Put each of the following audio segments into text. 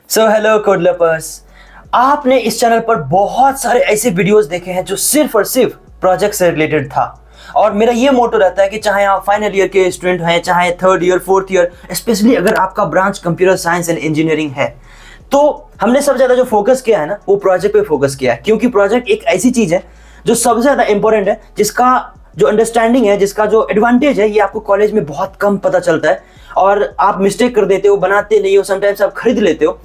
Hello code lovers, आपने इस channel पर बहुत सारे ऐसे वीडियोस देखे हैं जो सिर्फ और सिर्फ प्रोजेक्ट से रिलेटेड था। और मेरा ये मोटो रहता है कि चाहे आप फाइनल ईयर के स्टूडेंट हैं, चाहे third year, fourth year, specially अगर आपका branch computer science and engineering है, तो हमने सबसे ज़्यादा जो फोकस किया है ना, वो प्रोजेक्ट पे फोकस किया है। क्योंकि प्रोजेक्ट एक ऐसी चीज़ है जो सबसे ज़्यादा इंपॉर्टेंट है, जिसका जो अंडरस्टैंडिंग है, जिसका जो एडवांटेज है, ये आपको कॉलेज में बहुत कम पता चलता है और आप मिस्टेक कर देते हो, बनाते नहीं हो, समटाइम्स आप खरीद लेते हो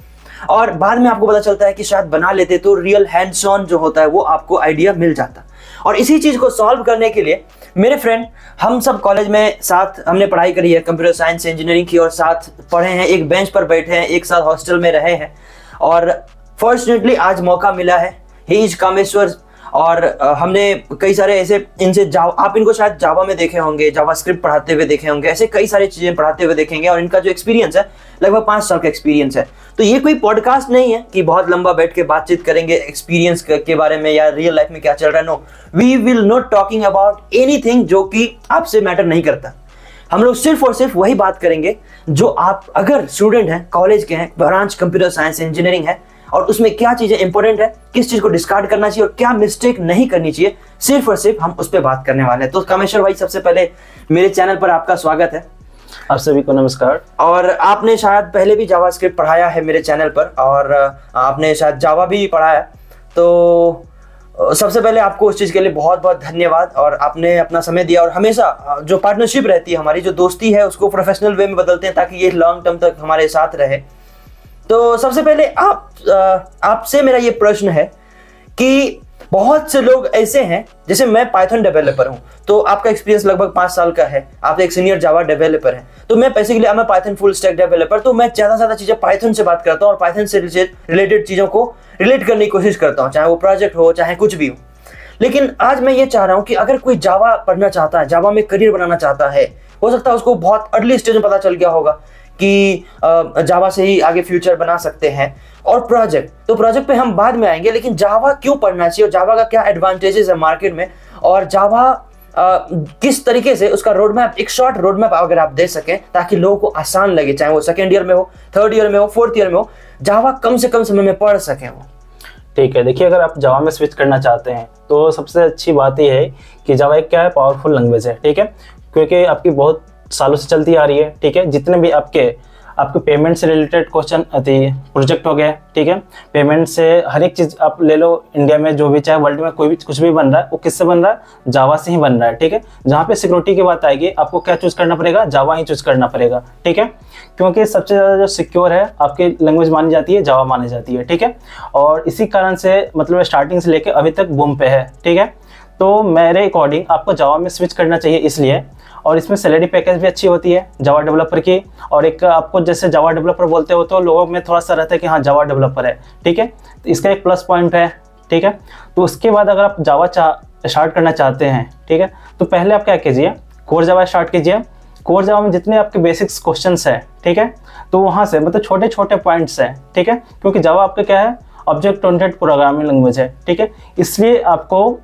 और बाद में आपको पता चलता है कि शायद बना लेते तो रियल हैंड्स ऑन जो होता है वो आपको आइडिया मिल जाता। और इसी चीज़ को सॉल्व करने के लिए मेरे फ्रेंड, हम सब कॉलेज में साथ हमने पढ़ाई करी है, कंप्यूटर साइंस इंजीनियरिंग की, और साथ पढ़े हैं, एक बेंच पर बैठे हैं, एक साथ हॉस्टल में रहे हैं। और फॉर्चुनेटली आज मौका मिला है, ही इज कामेश्वर, और हमने कई सारे ऐसे इनसे आप इनको शायद जावा में देखे होंगे, जावा स्क्रिप्ट पढ़ाते हुए देखे होंगे, ऐसे कई सारी चीज़ें पढ़ाते हुए देखेंगे। और इनका जो एक्सपीरियंस है लगभग 5 साल का एक्सपीरियंस है। तो ये कोई पॉडकास्ट नहीं है कि बहुत लंबा बैठ के बातचीत करेंगे एक्सपीरियंस के बारे में या रियल लाइफ में क्या चल रहा है। No, we will not talking about anything जो कि आपसे मैटर नहीं करता। हम लोग सिर्फ और सिर्फ वही बात करेंगे जो आप अगर स्टूडेंट हैं, कॉलेज के हैं, ब्रांच कंप्यूटर साइंस इंजीनियरिंग है, और उसमें क्या चीजें इंपॉर्टेंट है, किस चीज को डिस्कार्ड करना चाहिए और क्या मिस्टेक नहीं करनी चाहिए, सिर्फ और सिर्फ हम उस पर बात करने वाले हैं। तो कामेश्वर भाई, सबसे पहले मेरे चैनल पर आपका स्वागत है। आप सभी को नमस्कार। और आपने शायद पहले भी जावा स्क्रिप्ट पढ़ाया है मेरे चैनल पर, और आपने शायद जावा भी पढ़ाया, तो सबसे पहले आपको उस चीज़ के लिए बहुत बहुत धन्यवाद। और आपने अपना समय दिया, और हमेशा जो पार्टनरशिप रहती है हमारी, जो दोस्ती है, उसको प्रोफेशनल वे में बदलते हैं ताकि ये लॉन्ग टर्म तक हमारे साथ रहे। तो सबसे पहले आपसे मेरा ये प्रश्न है कि बहुत से लोग ऐसे हैं, जैसे मैं पाइथन डेवलपर हूं, तो आपका एक्सपीरियंस लगभग 5 साल का है, आप एक सीनियर जावा डेवलपर हैं, तो मैं बेसिकली मैं पाइथन फुल स्टैक डेवलपर, तो मैं ज़्यादा से ज़्यादा चीज़ें पाइथन से बात करता हूं और पाइथन से रिलेटेड चीज़ों को रिलेट करने की कोशिश करता हूं, चाहे वो प्रोजेक्ट हो, चाहे कुछ भी हो। लेकिन आज मैं ये चाह रहा हूँ कि अगर कोई जावा पढ़ना चाहता है, जावा में करियर बनाना चाहता है, हो सकता है उसको बहुत अर्ली स्टेज में पता चल गया होगा कि जावा से ही आगे फ्यूचर बना सकते हैं। और प्रोजेक्ट, तो प्रोजेक्ट पे हम बाद में आएंगे, लेकिन जावा क्यों पढ़ना चाहिए और जावा का क्या एडवांटेजेस है मार्केट में, और जावा किस तरीके से उसका रोड मैप, एक शॉर्ट रोड मैप अगर आप दे सकें ताकि लोगों को आसान लगे, चाहे वो सेकेंड ईयर में हो, थर्ड ईयर में हो, फोर्थ ईयर में हो, जावा कम से कम समय में पढ़ सकें वो। ठीक है, देखिए, अगर आप जावा में स्विच करना चाहते हैं तो सबसे अच्छी बात यह है कि जावा एक क्या है, पावरफुल लैंग्वेज है। ठीक है, क्योंकि आपकी बहुत सालों से चलती आ रही है। ठीक है, जितने भी आपके पेमेंट से रिलेटेड क्वेश्चन प्रोजेक्ट हो गए, ठीक है, पेमेंट से हर एक चीज़ आप ले लो, इंडिया में जो भी, चाहे वर्ल्ड में कोई भी कुछ भी बन रहा है, वो किससे बन रहा है, जावा से ही बन रहा है। ठीक है, जहाँ पे सिक्योरिटी की बात आएगी, आपको क्या चूज़ करना पड़ेगा, जावा ही चूज़ करना पड़ेगा। ठीक है, क्योंकि सबसे ज़्यादा जो सिक्योर है आपकी लैंग्वेज मानी जाती है, जावा मानी जाती है। ठीक है, और इसी कारण से मतलब स्टार्टिंग से लेकर अभी तक बूम पे है। ठीक है, तो मेरे अकॉर्डिंग आपको जावा में स्विच करना चाहिए इसलिए, और इसमें सैलरी पैकेज भी अच्छी होती है जावा डेवलपर की, और एक आपको जैसे जावा डेवलपर बोलते हो तो लोगों में थोड़ा सा रहता है कि हाँ जावा डेवलपर है। ठीक है, तो इसका एक प्लस पॉइंट है। ठीक है, तो उसके बाद अगर आप जावा स्टार्ट करना चाहते हैं, ठीक है, तो पहले आप क्या कीजिए, कोर जावा स्टार्ट कीजिए। कोर जावा में जितने आपके बेसिक्स क्वेश्चंस हैं, ठीक है, तो वहाँ से मतलब छोटे छोटे पॉइंट्स हैं। ठीक है, क्योंकि जावा आपका क्या है, ऑब्जेक्ट ओरिएंटेड प्रोग्रामिंग लैंग्वेज है। ठीक है, इसलिए आपको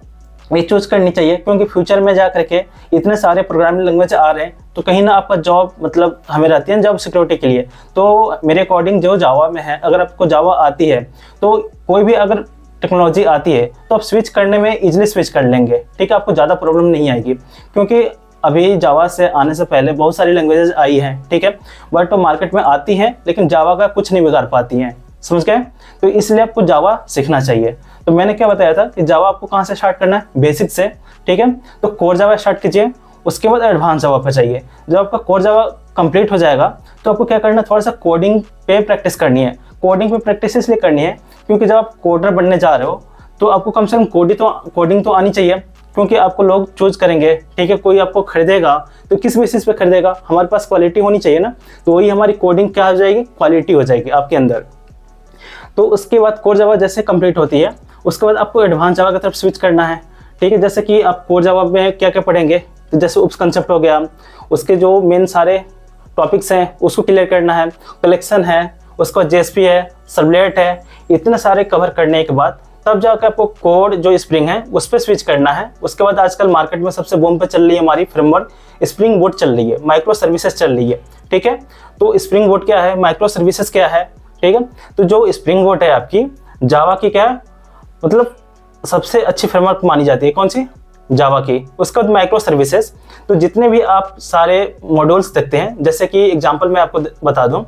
ये चूज करनी चाहिए, क्योंकि फ्यूचर में जा करके इतने सारे प्रोग्रामिंग लैंग्वेज आ रहे हैं, तो कहीं ना आपका जॉब मतलब हमें रहती है जॉब सिक्योरिटी के लिए। तो मेरे अकॉर्डिंग जो जावा में है, अगर आपको जावा आती है तो कोई भी अगर टेक्नोलॉजी आती है तो आप स्विच करने में ईजिली स्विच कर लेंगे। ठीक है, आपको ज़्यादा प्रॉब्लम नहीं आएगी, क्योंकि अभी जावा से आने से पहले बहुत सारी लैंग्वेजेस आई हैं। ठीक है, बट मार्केट में आती हैं लेकिन जावा का कुछ नहीं बिगाड़ पाती हैं, समझ गए। तो इसलिए आपको जावा सीखना चाहिए। तो मैंने क्या बताया था कि जावा आपको कहाँ से स्टार्ट करना है, बेसिक से। ठीक है, तो कोर जावा स्टार्ट कीजिए, उसके बाद एडवांस जावा पे चाहिए। जब आपका कोर जावा कंप्लीट हो जाएगा तो आपको क्या करना है, थोड़ा सा कोडिंग पे प्रैक्टिस करनी है। कोडिंग पे प्रैक्टिस इसलिए करनी है क्योंकि जब आप कोडर बनने जा रहे हो तो आपको कम से कम कोडिंग तो आनी चाहिए, क्योंकि आपको लोग चूज करेंगे। ठीक है, कोई आपको खरीदेगा तो किस बेसिस पे खरीदेगा, हमारे पास क्वालिटी होनी चाहिए ना, तो वही हमारी कोडिंग क्या हो जाएगी, क्वालिटी हो जाएगी आपके अंदर। तो उसके बाद कोर जावा जैसे कंप्लीट होती है, उसके बाद आपको एडवांस जावा की तरफ स्विच करना है। ठीक है, जैसे कि आप कोर जावा में क्या क्या पढ़ेंगे, तो जैसे उप्स कंसेप्ट हो गया, उसके जो मेन सारे टॉपिक्स हैं उसको क्लियर करना है, कलेक्शन है, उसका जेएसपी है, सर्वलेट है, इतने सारे कवर करने के बाद तब जाकर आपको कोड जो स्प्रिंग है उस पर स्विच करना है। उसके बाद आजकल मार्केट में सबसे बूम पे चल रही है हमारी फ्रेमवर्क स्प्रिंग बोट चल रही है, माइक्रो सर्विसेज चल रही है। ठीक है, तो स्प्रिंग बोट क्या है, माइक्रो सर्विसेज क्या है, ठीक है। तो जो स्प्रिंग बोट है आपकी जावा की क्या है, मतलब सबसे अच्छी फ्रेमवर्क मानी जाती है, कौन सी, जावा की। उसके बाद माइक्रो सर्विसेज, तो जितने भी आप सारे मॉड्यूल्स देखते हैं, जैसे कि एग्जांपल मैं आपको बता दूं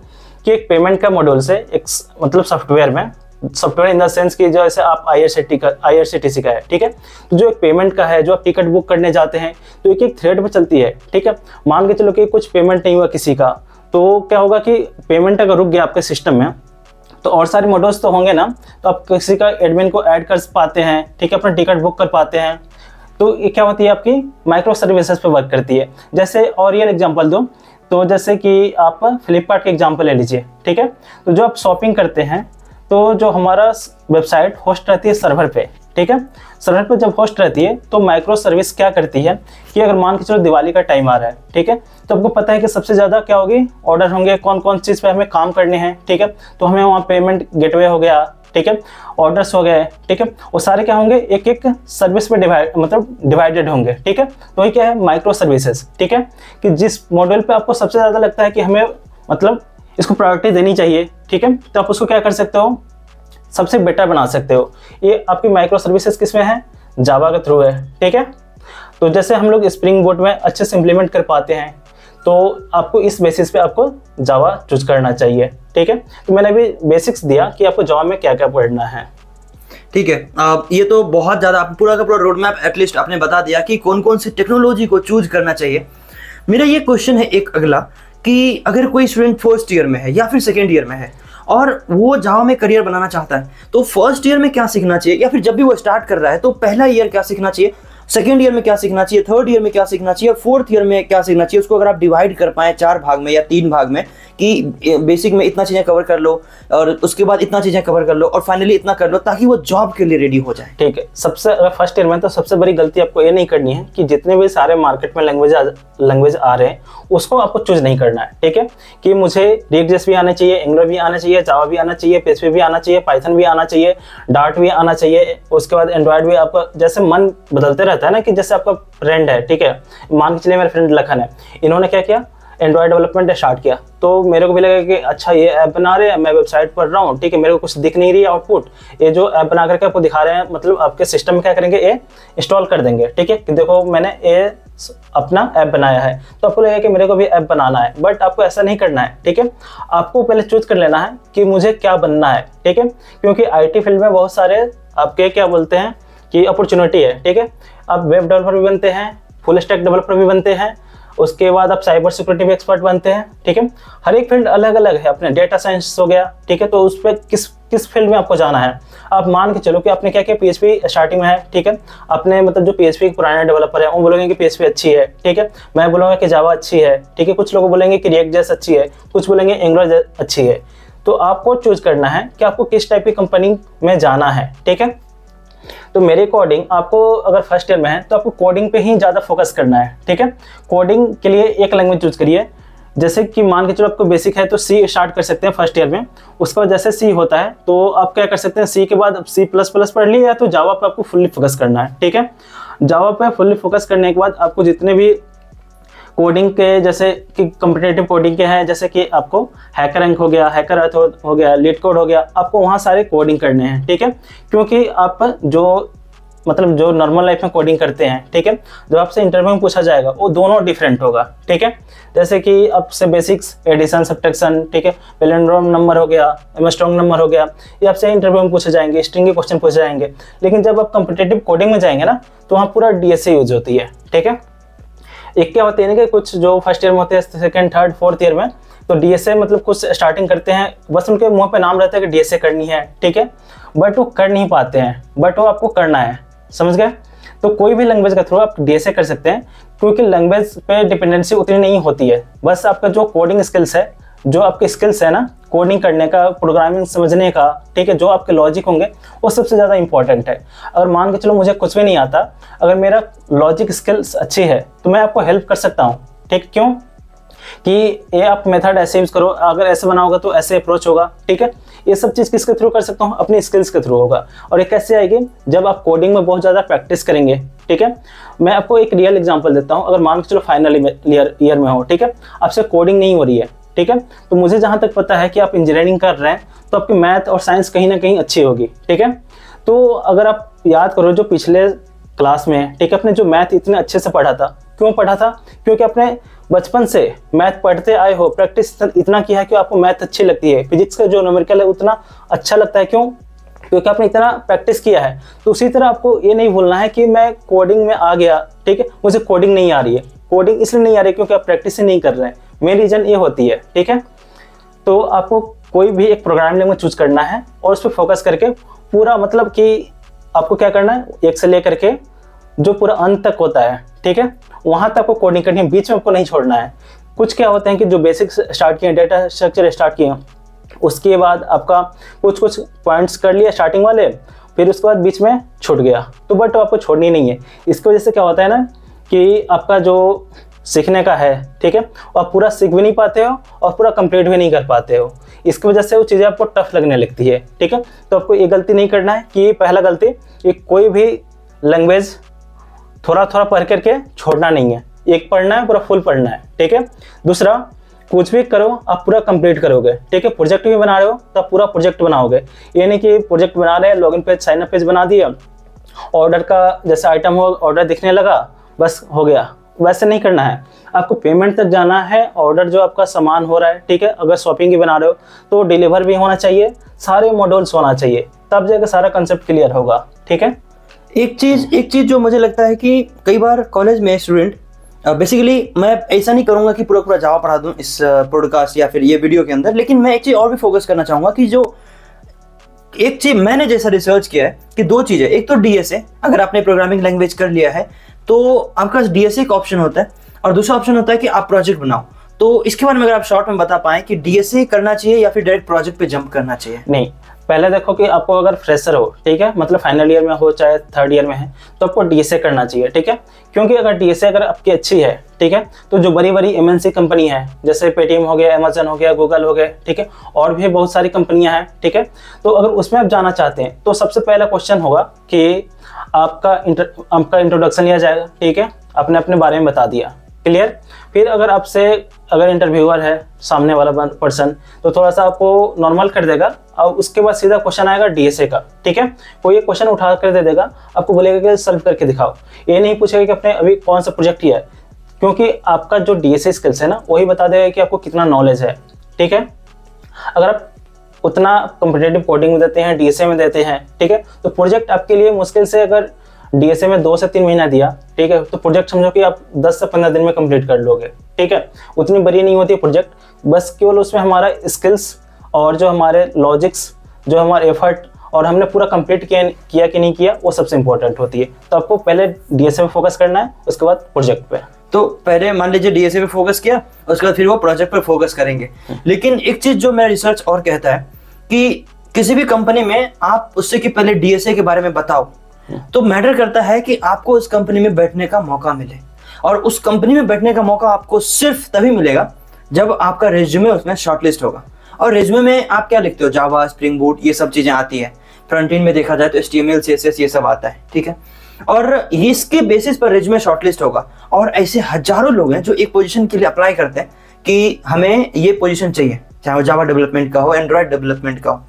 कि एक पेमेंट का मॉड्यूल से एक मतलब सॉफ्टवेयर इन द सेंस कि जैसे आप IRCTC का है, ठीक है। तो जो एक पेमेंट का है, जो आप टिकट बुक करने जाते हैं तो एक एक थ्रेड पर चलती है, ठीक है। मान के चलो कि कुछ पेमेंट नहीं हुआ किसी का, तो क्या होगा कि पेमेंट अगर रुक गया आपके सिस्टम में तो और सारे मॉड्यूल्स तो होंगे ना, तो आप किसी का एडमिन को ऐड कर पाते हैं, ठीक है, अपना टिकट बुक कर पाते हैं। तो ये क्या होती है, आपकी माइक्रो सर्विसेज पे वर्क करती है। जैसे और रियल एग्जांपल दो, तो जैसे कि आप फ्लिपकार्ट के एग्जांपल ले लीजिए, ठीक है। तो जो आप शॉपिंग करते हैं, तो जो हमारा वेबसाइट होस्ट रहती है सर्वर पे, ठीक है। सर्वर पे जब होस्ट रहती है तो माइक्रो सर्विस क्या करती है कि अगर मान के चलो दिवाली का टाइम आ रहा है, ठीक है, तो आपको पता है कि सबसे ज़्यादा क्या होगी, ऑर्डर होंगे, कौन कौन चीज़ पे हमें काम करने हैं, ठीक है। तो हमें वहाँ पेमेंट गेटवे हो गया, ठीक है, ऑर्डर्स हो गए, ठीक है, वो सारे क्या होंगे, एक एक सर्विस पे डिवाइडेड होंगे, ठीक है। तो ये क्या है, माइक्रो सर्विसेज, ठीक है, कि जिस मॉड्यूल पे आपको सबसे ज़्यादा लगता है कि हमें मतलब इसको प्रायोरिटी देनी चाहिए, ठीक है, तो आप उसको क्या कर सकते हो, सबसे बेटर बना सकते हो। ये आपकी माइक्रो सर्विसेज किस में है, जावा के थ्रू है, ठीक है। तो जैसे हम लोग स्प्रिंग बोट में अच्छे से इम्प्लीमेंट कर पाते हैं, तो आपको इस बेसिस पे आपको जावा चूज करना चाहिए, ठीक है। तो मैंने अभी बेसिक्स दिया कि आपको जावा में क्या क्या पढ़ना है, ठीक है। ये तो बहुत ज़्यादा पूरा का पूरा रोड मैप एटलीस्ट आपने बता दिया कि कौन कौन सी टेक्नोलॉजी को चूज करना चाहिए। मेरा ये क्वेश्चन है एक अगला, कि अगर कोई स्टूडेंट फर्स्ट ईयर में है या फिर सेकेंड ईयर में है और वो जावा में करियर बनाना चाहता है, तो फर्स्ट ईयर में क्या सीखना चाहिए, या फिर जब भी वो स्टार्ट कर रहा है तो पहला ईयर क्या सीखना चाहिए, सेकेंड ईयर में क्या सीखना चाहिए, थर्ड ईयर में क्या सीखना चाहिए, फोर्थ ईयर में क्या सीखना चाहिए, उसको अगर आप डिवाइड कर पाएं 4 भाग में या 3 भाग में, कि बेसिक में इतना चीज़ें कवर कर लो और उसके बाद इतना चीज़ें कवर कर लो और फाइनली इतना कर लो, ताकि वो जॉब के लिए रेडी हो जाए। ठीक है। सबसे फर्स्ट ईयर में तो सबसे बड़ी गलती आपको ये नहीं करनी है कि जितने भी सारे मार्केट में लैंग्वेज आ रहे हैं उसको आपको चूज नहीं करना है, ठीक है, कि मुझे रिएक्ट.जेएस भी आना चाहिए, एंगुलर भी आना चाहिए, जावा भी आना चाहिए, PHP भी आना चाहिए, पाइथन भी आना चाहिए, डार्ट भी आना चाहिए, उसके बाद एंड्रॉयड भी। आपका जैसे मन बदलते रहता है ना, कि जैसे आपका फ्रेंड है, ठीक है, मान के चलिए मेरा फ्रेंड लखन है, इन्होंने क्या किया, एंड्रॉयड डेवलपमेंट स्टार्ट किया, तो मेरे को भी लगा कि अच्छा ये ऐप बना रहे हैं, मैं वेबसाइट पढ़ रहा हूँ, ठीक है, मेरे को कुछ दिख नहीं रही है आउटपुट, ये जो ऐप बना करके आपको दिखा रहे हैं, मतलब आपके सिस्टम में क्या करेंगे, ये इंस्टॉल कर देंगे, ठीक है, कि देखो मैंने ये अपना ऐप बनाया है। तो आपको लगेगा कि मेरे को भी ऐप बनाना है, बट आपको ऐसा नहीं करना है, ठीक है। आपको पहले चूज कर लेना है कि मुझे क्या बनना है, ठीक है, क्योंकि IT फील्ड में बहुत सारे आपके क्या बोलते हैं कि अपॉर्चुनिटी है, ठीक है। आप वेब डेवलपर भी बनते हैं, फुल स्टैक डेवलपर भी बनते हैं, उसके बाद आप साइबर सिक्योरिटी भी एक्सपर्ट बनते हैं, ठीक है। हर एक फील्ड अलग अलग है, अपने डेटा साइंस हो गया, ठीक है, तो उस पर किस फील्ड में आपको जाना है। आप मान के चलो कि आपने क्या किया, PHP स्टार्टिंग में है, ठीक है, आपने मतलब जो PHP के पुराने डेवलपर है वो बोलेंगे कि PHP अच्छी है, ठीक है, मैं बोलूँगा कि जावा अच्छी है, ठीक है, कुछ लोग बोलेंगे कि रिएक्ट.जेएस अच्छी है, कुछ बोलेंगे एंगुलर अच्छी है। तो आपको चूज करना है कि आपको किस टाइप की कंपनी में जाना है, ठीक है। तो मेरे अकॉर्डिंग आपको अगर फर्स्ट ईयर में है तो आपको कोडिंग पे ही ज़्यादा फोकस करना है, ठीक है। कोडिंग के लिए एक लैंग्वेज चूज करिए, जैसे कि मान के चलो आपको बेसिक है तो C स्टार्ट कर सकते हैं फर्स्ट ईयर में, उसके बाद जैसे C होता है तो आप क्या कर सकते हैं, C के बाद C++ पढ़ लिया, तो जावा पे आपको फुल्ली फोकस करना है, ठीक है। जावा पे फुल्ली फोकस करने के बाद आपको जितने भी कोडिंग के जैसे कि कॉम्पिटिटिव कोडिंग के हैं, जैसे कि आपको हैकर हो गया, हैकर अर्थ हो गया, लीड कोड हो गया, आपको वहाँ सारे कोडिंग करने हैं, ठीक है, क्योंकि आप जो नॉर्मल लाइफ में कोडिंग करते हैं, ठीक है, जो आपसे इंटरव्यू में पूछा जाएगा वो दोनों डिफरेंट होगा, ठीक है। जैसे कि आपसे बेसिक्स एडिशन सब्ट्रैक्शन, ठीक है, पैलिंड्रोम नंबर हो गया, एमस्ट्रॉन्ग नंबर हो गया, ये आपसे इंटरव्यू में पूछे जाएंगे, स्ट्रिंग के क्वेश्चन पूछे जाएंगे। लेकिन जब आप कॉम्पिटिटिव कोडिंग में जाएंगे ना, तो वहाँ पूरा DSA यूज होती है, ठीक है। एक क्या होते हैं कि कुछ जो फर्स्ट ईयर में होते हैं, सेकंड थर्ड फोर्थ ईयर में, तो DSA मतलब कुछ स्टार्टिंग करते हैं, बस उनके मुंह पे नाम रहता है कि DSA करनी है, ठीक है, बट वो कर नहीं पाते हैं, बट वो आपको करना है, समझ गए। तो कोई भी लैंग्वेज के थ्रू आप DSA कर सकते हैं, क्योंकि लैंग्वेज पे डिपेंडेंसी उतनी नहीं होती है, बस आपका जो कोडिंग स्किल्स है, जो आपके स्किल्स है ना कोडिंग करने का, प्रोग्रामिंग समझने का, ठीक है, जो आपके लॉजिक होंगे वो सबसे ज़्यादा इंपॉर्टेंट है। अगर मान के चलो मुझे कुछ भी नहीं आता, अगर मेरा लॉजिक स्किल्स अच्छी है तो मैं आपको हेल्प कर सकता हूँ, ठीक, क्यों कि ये आप मेथड ऐसे यूज करो, अगर ऐसे बनाओगे तो ऐसे अप्रोच होगा, ठीक है। ये सब चीज़ किसके थ्रू कर सकता हूँ, अपनी स्किल्स के थ्रू होगा। और ये कैसे आएगी, जब आप कोडिंग में बहुत ज़्यादा प्रैक्टिस करेंगे, ठीक है। मैं आपको एक रियल एग्जांपल देता हूँ। अगर मान के चलो फाइनल ईयर में हो, ठीक है, आपसे कोडिंग नहीं हो रही है, ठीक है। तो मुझे जहाँ तक पता है कि आप इंजीनियरिंग कर रहे हैं तो आपकी मैथ और साइंस कहीं ना कहीं अच्छी होगी, ठीक है। तो अगर आप याद करो जो पिछले क्लास में, ठीक है, आपने जो मैथ इतने अच्छे से पढ़ा था, क्यों पढ़ा था? क्योंकि आपने बचपन से मैथ पढ़ते आए हो, प्रैक्टिस इतना किया है कि आपको मैथ अच्छी लगती है। फिजिक्स का जो न्यूमेरिकल है उतना अच्छा लगता है, क्यों? क्योंकि आपने इतना प्रैक्टिस किया है। तो उसी तरह आपको ये नहीं भूलना है कि मैं कोडिंग में आ गया, ठीक है, मुझे कोडिंग नहीं आ रही है। कोडिंग इसलिए नहीं आ रही है क्योंकि आप प्रैक्टिस ही नहीं कर रहे हैं, मेन रीजन ये होती है, ठीक है। तो आपको कोई भी एक प्रोग्रामिंग लैंग्वेज चूज करना है और उस पर फोकस करके पूरा, मतलब कि आपको क्या करना है, एक से लेकर के जो पूरा अंत तक होता है, ठीक है, वहां तक आपको कोडिंग करनी है, बीच में आपको नहीं छोड़ना है। कुछ क्या होते हैं कि जो बेसिक्स स्टार्ट किए, डेटा स्ट्रक्चर स्टार्ट किए, उसके बाद आपका कुछ पॉइंट्स कर लिया स्टार्टिंग वाले, फिर उसके बाद बीच में छूट गया, तो बट आपको छोड़नी नहीं है। इसकी वजह से क्या होता है ना कि आपका जो सीखने का है, ठीक है, आप पूरा सीख भी नहीं पाते हो और पूरा कंप्लीट भी नहीं कर पाते हो। इसकी वजह से वो चीज़ें आपको टफ लगने लगती है, ठीक है। तो आपको ये गलती नहीं करना है कि पहला गलती, कि कोई भी लैंग्वेज थोड़ा थोड़ा पढ़ करके छोड़ना नहीं है, एक पढ़ना है, पूरा फुल पढ़ना है, ठीक है। दूसरा, कुछ भी करो आप पूरा कंप्लीट करोगे, ठीक है। प्रोजेक्ट भी बना रहे हो तो आप पूरा प्रोजेक्ट बनाओगे, ये नहीं कि प्रोजेक्ट बना रहे हैं, login page sign up page बना दिया, ऑर्डर का जैसे आइटम हो ऑर्डर दिखने लगा, बस हो गया, वैसे नहीं करना है। आपको पेमेंट तक जाना है, ऑर्डर जो आपका सामान हो रहा है, ठीक है, अगर शॉपिंग ही बना रहे हो तो डिलीवर भी होना चाहिए, सारे मॉड्यूल्स होना चाहिए, तब जाकर सारा कंसेप्ट क्लियर होगा, ठीक है। एक चीज जो मुझे लगता है कि कई बार कॉलेज में स्टूडेंट, बेसिकली मैं ऐसा नहीं करूंगा कि पूरा जावा पढ़ा दूं इस पॉडकास्ट या फिर ये वीडियो के अंदर, लेकिन मैं एक चीज और भी फोकस करना चाहूंगा कि जो एक चीज मैंने जैसा रिसर्च किया है कि दो चीजें, एक तो डीएसए, अगर आपने प्रोग्रामिंग लैंग्वेज कर लिया है तो आपका डीएसए का ऑप्शन होता है, और दूसरा ऑप्शन होता है कि आप प्रोजेक्ट बनाओ। तो इसके बारे में अगर आप शॉर्ट में बता पाएं कि डीएसए करना चाहिए या फिर डायरेक्ट प्रोजेक्ट पे जंप करना चाहिए? नहीं, पहले देखो कि आपको अगर फ्रेशर हो, ठीक है, मतलब फाइनल ईयर में हो चाहे थर्ड ईयर में है, तो आपको डीएसए करना चाहिए, ठीक है। क्योंकि अगर डीएसए अगर आपकी अच्छी है, ठीक है, तो जो बड़ी बड़ी एमएनसी कंपनी है जैसे पेटीएम हो गया, अमेजन हो गया, गूगल हो गया, ठीक है, और भी बहुत सारी कंपनियां हैं, ठीक है, तो अगर उसमें आप जाना चाहते हैं तो सबसे पहला क्वेश्चन होगा कि आपका इंट्रोडक्शन लिया जाएगा, ठीक है, आपने अपने बारे में बता दिया, क्लियर। फिर अगर इंटरव्यूअर है सामने वाला पर्सन तो थोड़ा सा आपको नॉर्मल कर देगा, और उसके बाद सीधा क्वेश्चन आएगा डीएसए का, ठीक है। कोई एक क्वेश्चन उठा कर दे देगा, आपको बोलेगा कि सॉल्व करके दिखाओ, ये नहीं पूछेगा कि आपने अभी कौन सा प्रोजेक्ट किया है, क्योंकि आपका जो डीएसए स्किल्स है ना वही बता देगा कि आपको कितना नॉलेज है, ठीक है। अगर आप उतना कॉम्पिटिटिव कोडिंग में देते हैं, डीएसए में देते हैं, ठीक है, तो प्रोजेक्ट आपके लिए मुश्किल से, अगर डीएसए में 2 से 3 महीना दिया, ठीक है, तो प्रोजेक्ट समझो कि आप 10 से 15 दिन में कंप्लीट कर लोगे, ठीक है। उतनी बड़ी नहीं होती प्रोजेक्ट, बस केवल उसमें हमारा स्किल्स और जो हमारे लॉजिक्स, जो हमारे एफर्ट और हमने पूरा कंप्लीट किया कि नहीं किया, वो सबसे इंपॉर्टेंट होती है। तो आपको पहले डीएसए पे फोकस करना है, उसके बाद प्रोजेक्ट पे। तो पहले मान लीजिए डीएसए पे फोकस किया, उसके बाद फिर वो प्रोजेक्ट पर फोकस करेंगे। लेकिन एक चीज जो मेरा रिसर्च और कहता है कि किसी भी कंपनी में आप उससे कि पहले डीएसए के बारे में बताओ, तो मैटर करता है कि आपको उस कंपनी में बैठने का मौका मिले, और उस कंपनी में बैठने का मौका आपको सिर्फ तभी मिलेगा जब आपका रेज्यूमे उसमें शॉर्टलिस्ट होगा। और रेज्यूमे में आप क्या लिखते हो? जावा, स्प्रिंग बूट, ये सब चीजें आती है। फ्रंट एंड में देखा जाए तो HTML, CSS ये सब आता है, ठीक है। और इसके बेसिस पर रेज्यूमे शॉर्टलिस्ट होगा। और ऐसे हजारों लोग हैं जो एक पोजीशन के लिए अप्लाई करते हैं कि हमें ये पोजीशन चाहिए, चाहे वो जावा डेवलपमेंट का हो, एंड्रॉइड डेवलपमेंट का हो।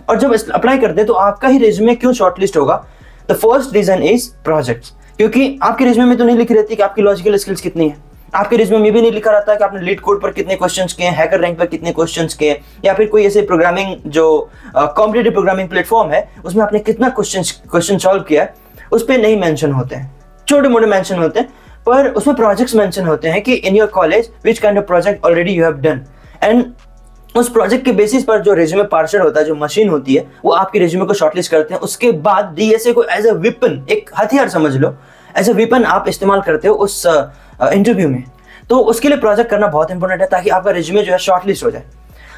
और जब अप्लाई करते हैं तो आपका ही रेज्यूमे क्यों शॉर्टलिस्ट होगा? The first reason is projects, क्योंकि आपके रिज्यूमे में तो नहीं लिखी रहती कि आपकी लॉजिकल स्किल्स कितनी है। आपके रिज्यूमे में भी नहीं लिखा रहता है कि आपने लीड कोड पर कितने क्वेश्चंस किए, हैकर रैंक पर कितने क्वेश्चंस किए, या फिर कोई ऐसे प्रोग्रामिंग जो कॉम्पिटिटिव प्रोग्रामिंग प्लेटफॉर्म है उसमें आपने कितना क्वेश्चन सॉल्व किया है, उस पर नहीं मेंशन होते हैं। छोटे मोटे मेंशन होते हैं, पर उसमें प्रोजेक्ट्स मेंशन होते हैं कि in your college which kind of project already you have done. And उस प्रोजेक्ट के बेसिस पर जो रेज्यूमे पार्सर होता है, जो मशीन होती है, वो आपके रेज्यूमे को शॉर्टलिस्ट करते हैं। उसके बाद डीएसए को एज अ वेपन, एक हथियार समझ लो, एज अ वेपन आप इस्तेमाल करते हो उस इंटरव्यू में। तो उसके लिए प्रोजेक्ट करना बहुत इंपॉर्टेंट है, ताकि आपका रेज्यूमे जो है शॉर्टलिस्ट हो जाए।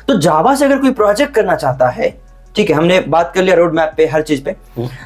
तो जावा से अगर कोई प्रोजेक्ट करना चाहता है, ठीक है, हमने बात कर लिया रोड मैप पे, हर चीज पे।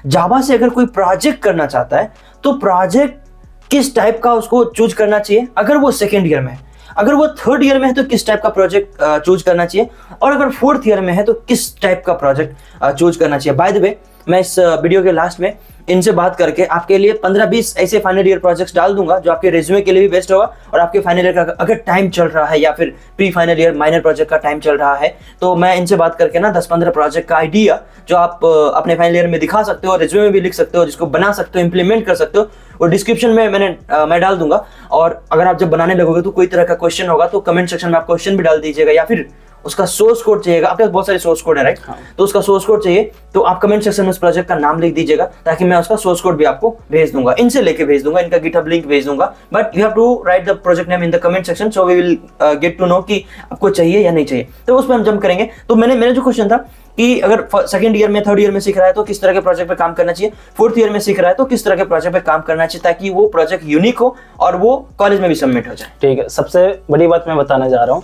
जावा से अगर कोई प्रोजेक्ट करना चाहता है तो प्रोजेक्ट किस टाइप का उसको चूज करना चाहिए? अगर वो सेकेंड ईयर में है, अगर वो थर्ड ईयर में है तो किस टाइप का प्रोजेक्ट चूज करना चाहिए, और अगर फोर्थ ईयर में है तो किस टाइप का प्रोजेक्ट चूज करना चाहिए। बाय द वे, मैं इस वीडियो के लास्ट में इनसे बात करके आपके लिए 15-20 ऐसे फाइनल ईयर प्रोजेक्ट्स डाल दूंगा जो आपके रिज्यूमे के लिए भी बेस्ट होगा। और आपके फाइनल ईयर का अगर टाइम चल रहा है या फिर pre final year minor project का टाइम चल रहा है, तो मैं इनसे बात करके ना 10-15 प्रोजेक्ट का आइडिया जो आप अपने फाइनल ईयर में दिखा सकते हो, रिज्यूमे में भी लिख सकते हो, जिसको बना सकते हो, इंप्लीमेंट कर सकते हो, और डिस्क्रिप्शन में मैं डाल दूंगा। और अगर आप जब बनाने लगोगे तो कोई तरह का क्वेश्चन होगा तो कमेंट सेक्शन में आप क्वेश्चन भी डाल दीजिएगा, या फिर उसका सोर्स कोड चाहिएगा, आपके पास बहुत सारे सोर्स कोड है राइट, तो उसका सोर्स कोड चाहिए तो आप कमेंट सेक्शन में उस प्रोजेक्ट का नाम लिख दीजिएगा, ताकि मैं उसका सोर्स कोड भी आपको भेज दूंगा, इनसे लेके भेज दूंगा, इनका गिटहब लिंक भेज दूंगा। But you have to write the project name in the comment section, so we will get to know कि आपको चाहिए या नहीं चाहिए, तो उस पर हम जंप करेंगे। तो मेरा जो क्वेश्चन था कि अगर सेकंड ईयर में, थर्ड ईयर में सीख रहा है तो किस तरह के प्रोजेक्ट पे काम करना चाहिए, फोर्थ ईयर में सीख रहा है तो किस तरह के प्रोजेक्ट पे काम करना चाहिए, ताकि वो प्रोजेक्ट यूनिक हो और वो कॉलेज में भी सबमिट हो जाए। ठीक है, सबसे बड़ी बात मैं बताना जा रहा हूँ,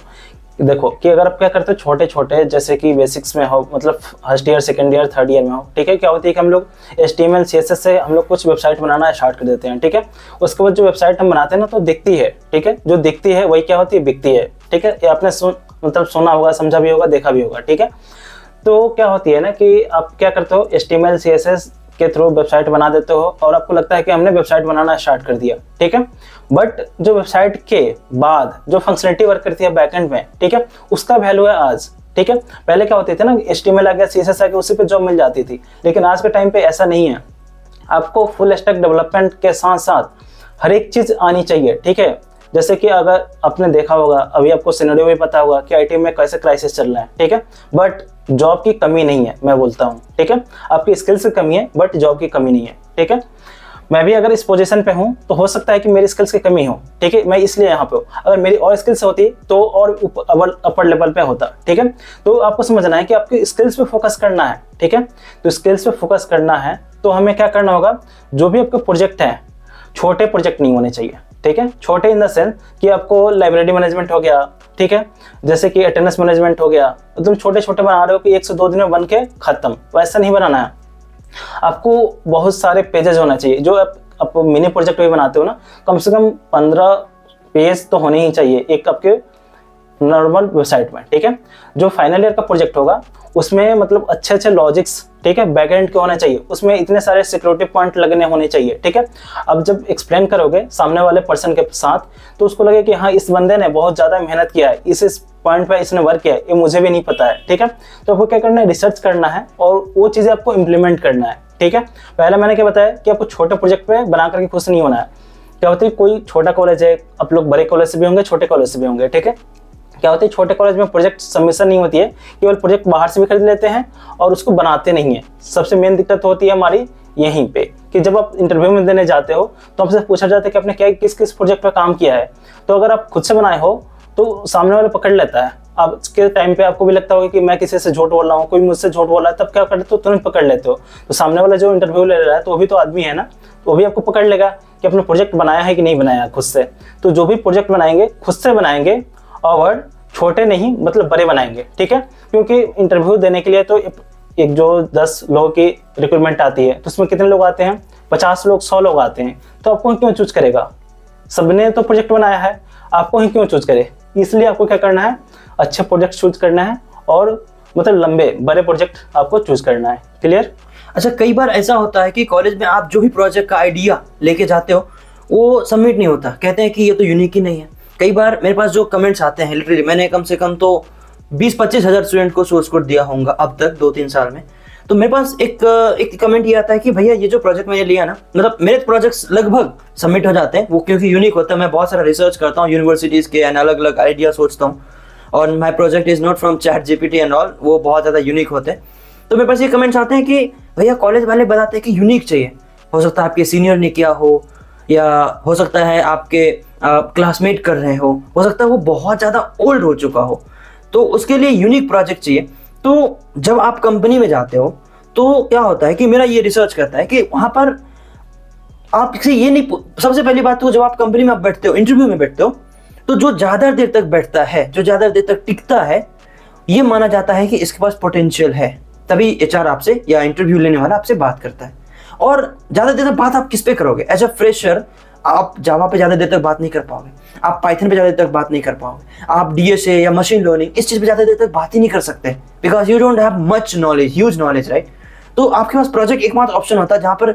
देखो कि अगर आप क्या करते हो छोटे छोटे, जैसे कि बेसिक्स में हो, मतलब first year, second year, third year में हो, ठीक है, क्या होती है कि हम लोग HTML CSS से हम लोग कुछ वेबसाइट बनाना स्टार्ट कर देते हैं, ठीक है। उसके बाद जो वेबसाइट हम बनाते हैं ना तो दिखती है, ठीक है, जो दिखती है वही क्या होती है, बिकती है, ठीक है। ये आपने मतलब सुना होगा, समझा भी होगा, देखा भी होगा, ठीक है। तो क्या होती है ना कि आप क्या करते हो, HTML CSS के थ्रू वेबसाइट बना देते हो और आपको लगता है कि हमने वेबसाइट बनाना स्टार्ट कर दिया, ठीक है। बट जो वेबसाइट के बाद जो फंक्शनलिटी वर्क करती है बैकएंड में, ठीक है, उसका वैल्यू है आज, ठीक है। पहले क्या होती थी ना, HTML आ गया, CSS आ गया, उसी पे जॉब मिल जाती थी, लेकिन आज के टाइम पे ऐसा नहीं है। आपको फुल स्टैक डेवलपमेंट के साथ साथ हर एक चीज आनी चाहिए, ठीक है। जैसे कि अगर आपने देखा होगा, अभी आपको सिनेरियो भी पता होगा कि IT में कैसे क्राइसिस चल रहा है, ठीक है। बट जॉब की कमी नहीं है, मैं बोलता हूँ, ठीक है। आपकी स्किल्स की कमी है बट जॉब की कमी नहीं है, ठीक है। मैं भी अगर इस पोजीशन पे हूँ तो हो सकता है कि मेरी स्किल्स की कमी हो, ठीक है, मैं इसलिए यहाँ पे हूँ। अगर मेरी और स्किल्स होती तो और अपर लेवल पे होता, ठीक है। तो आपको समझना है कि आपकी स्किल्स पे फोकस करना है, ठीक है। तो स्किल्स पे फोकस करना है तो हमें क्या करना होगा, जो भी आपके प्रोजेक्ट हैं, छोटे प्रोजेक्ट नहीं होने चाहिए, ठीक है। छोटे इन द सेंस कि आपको लाइब्रेरी मैनेजमेंट हो गया, ठीक है, जैसे कि अटेंडेंस मैनेजमेंट हो गया, तुम छोटे छोटे बना रहे हो कि 1 से 2 दिन में बन के खत्म, वैसा नहीं बनाना है। आपको बहुत सारे पेजेस होना चाहिए, जो आप मिनी प्रोजेक्ट भी बनाते हो ना, कम से कम 15 पेज तो होने ही चाहिए एक आपके नॉर्मल वेबसाइट में, ठीक है। जो फाइनल ईयर का प्रोजेक्ट होगा उसमें मतलब अच्छे अच्छे लॉजिक्स, ठीक है, बैकएंड के होने चाहिए, उसमें इतने सारे सिक्योरिटी पॉइंट लगने होने चाहिए, ठीक है। अब जब एक्सप्लेन करोगे सामने वाले पर्सन के साथ तो उसको लगे कि हाँ, इस बंदे ने बहुत ज़्यादा मेहनत किया है, इस पॉइंट पे इसने वर्क किया है, ये मुझे भी नहीं पता है, ठीक है। तो आपको क्या करना है, रिसर्च करना है और वो चीज़ें आपको इम्प्लीमेंट करना है, ठीक है। पहले मैंने क्या बताया कि आपको छोटे प्रोजेक्ट पे बना करके खुश नहीं होना है। क्या होता है, कोई छोटा कॉलेज है, आप लोग बड़े कॉलेज से भी होंगे, छोटे कॉलेज से भी होंगे, ठीक है। क्या होता है, छोटे कॉलेज में प्रोजेक्ट सबमिशन नहीं होती है, केवल प्रोजेक्ट बाहर से भी खरीद लेते हैं और उसको बनाते नहीं है। सबसे मेन दिक्कत होती है हमारी यहीं पे कि जब आप इंटरव्यू में देने जाते हो तो आपसे पूछा जाता है कि आपने क्या किस किस प्रोजेक्ट पर काम किया है। तो अगर आप खुद से बनाए हो तो सामने वाले पकड़ लेता है। अब के टाइम पे आपको भी लगता होगा कि मैं किसी से झूठ बोल रहा हूँ, कोई मुझसे झूठ बोल रहा है, तब क्या करते हो, तुरंत पकड़ लेते हो। तो सामने वाला जो इंटरव्यू ले रहा है तो वो भी तो आदमी है ना, तो वो भी आपको पकड़ लेगा कि आपने प्रोजेक्ट बनाया है कि नहीं बनाया खुद से। तो जो भी प्रोजेक्ट बनाएंगे खुद से बनाएंगे और छोटे नहीं मतलब बड़े बनाएंगे, ठीक है। क्योंकि इंटरव्यू देने के लिए तो एक जो 10 लोगों की रिक्रूटमेंट आती है तो उसमें कितने लोग आते हैं, 50 लोग, 100 लोग आते हैं, तो आपको क्यों चूज करेगा, सबने तो प्रोजेक्ट बनाया है, आपको ही क्यों चूज करे। इसलिए आपको क्या करना है, अच्छे प्रोजेक्ट चूज करना है और मतलब लंबे बड़े प्रोजेक्ट आपको चूज करना है। क्लियर। अच्छा, कई बार ऐसा होता है कि कॉलेज में आप जो भी प्रोजेक्ट का आइडिया लेके जाते हो वो सबमिट नहीं होता, कहते हैं कि ये तो यूनिक ही नहीं है। कई बार मेरे पास जो कमेंट्स आते हैं, लिटरली मैंने कम से कम तो 20-25 हज़ार स्टूडेंट को सोर्स कोड दिया होगा अब तक 2-3 साल में। तो मेरे पास एक कमेंट ये आता है कि भैया ये जो प्रोजेक्ट मैंने लिया ना, मतलब मेरे प्रोजेक्ट्स लगभग सबमिट हो जाते हैं, वो क्योंकि यूनिक होता है। मैं बहुत सारा रिसर्च करता हूँ यूनिवर्सिटीज़ के एंड अलग अलग आइडिया सोचता हूँ, और my project is not from ChatGPT and all, वो बहुत ज़्यादा यूनिक होते हैं। तो मेरे पास ये कमेंट्स आते हैं कि भैया कॉलेज वाले बताते हैं कि यूनिक चाहिए, हो सकता है आपके सीनियर ने किया हो, या हो सकता है आपके क्लासमेट कर रहे हो सकता है वो बहुत ज़्यादा ओल्ड हो चुका हो, तो उसके लिए यूनिक प्रोजेक्ट चाहिए। तो जब आप कंपनी में जाते हो तो क्या होता है कि मेरा ये रिसर्च करता है कि वहाँ पर आपसे ये नहीं, सबसे पहली बात तो जब आप कंपनी में आप बैठते हो, इंटरव्यू में बैठते हो, तो जो ज़्यादा देर तक बैठता है, जो ज़्यादा देर तक टिकता है, ये माना जाता है कि इसके पास पोटेंशियल है, तभी HR आपसे या इंटरव्यू लेने वाला आपसे बात करता है। और ज़्यादा देर तक बात आप किस पे करोगे, एज अ फ्रेशर आप जावा पे ज़्यादा देर तक बात नहीं कर पाओगे, आप पाइथन पे ज़्यादा देर तक बात नहीं कर पाओगे, आप DSA या मशीन लर्निंग इस चीज़ पे ज़्यादा देर तक बात ही नहीं कर सकते, because you don't have much knowledge, huge knowledge, right. तो आपके पास प्रोजेक्ट एकमात्र ऑप्शन होता है जहाँ पर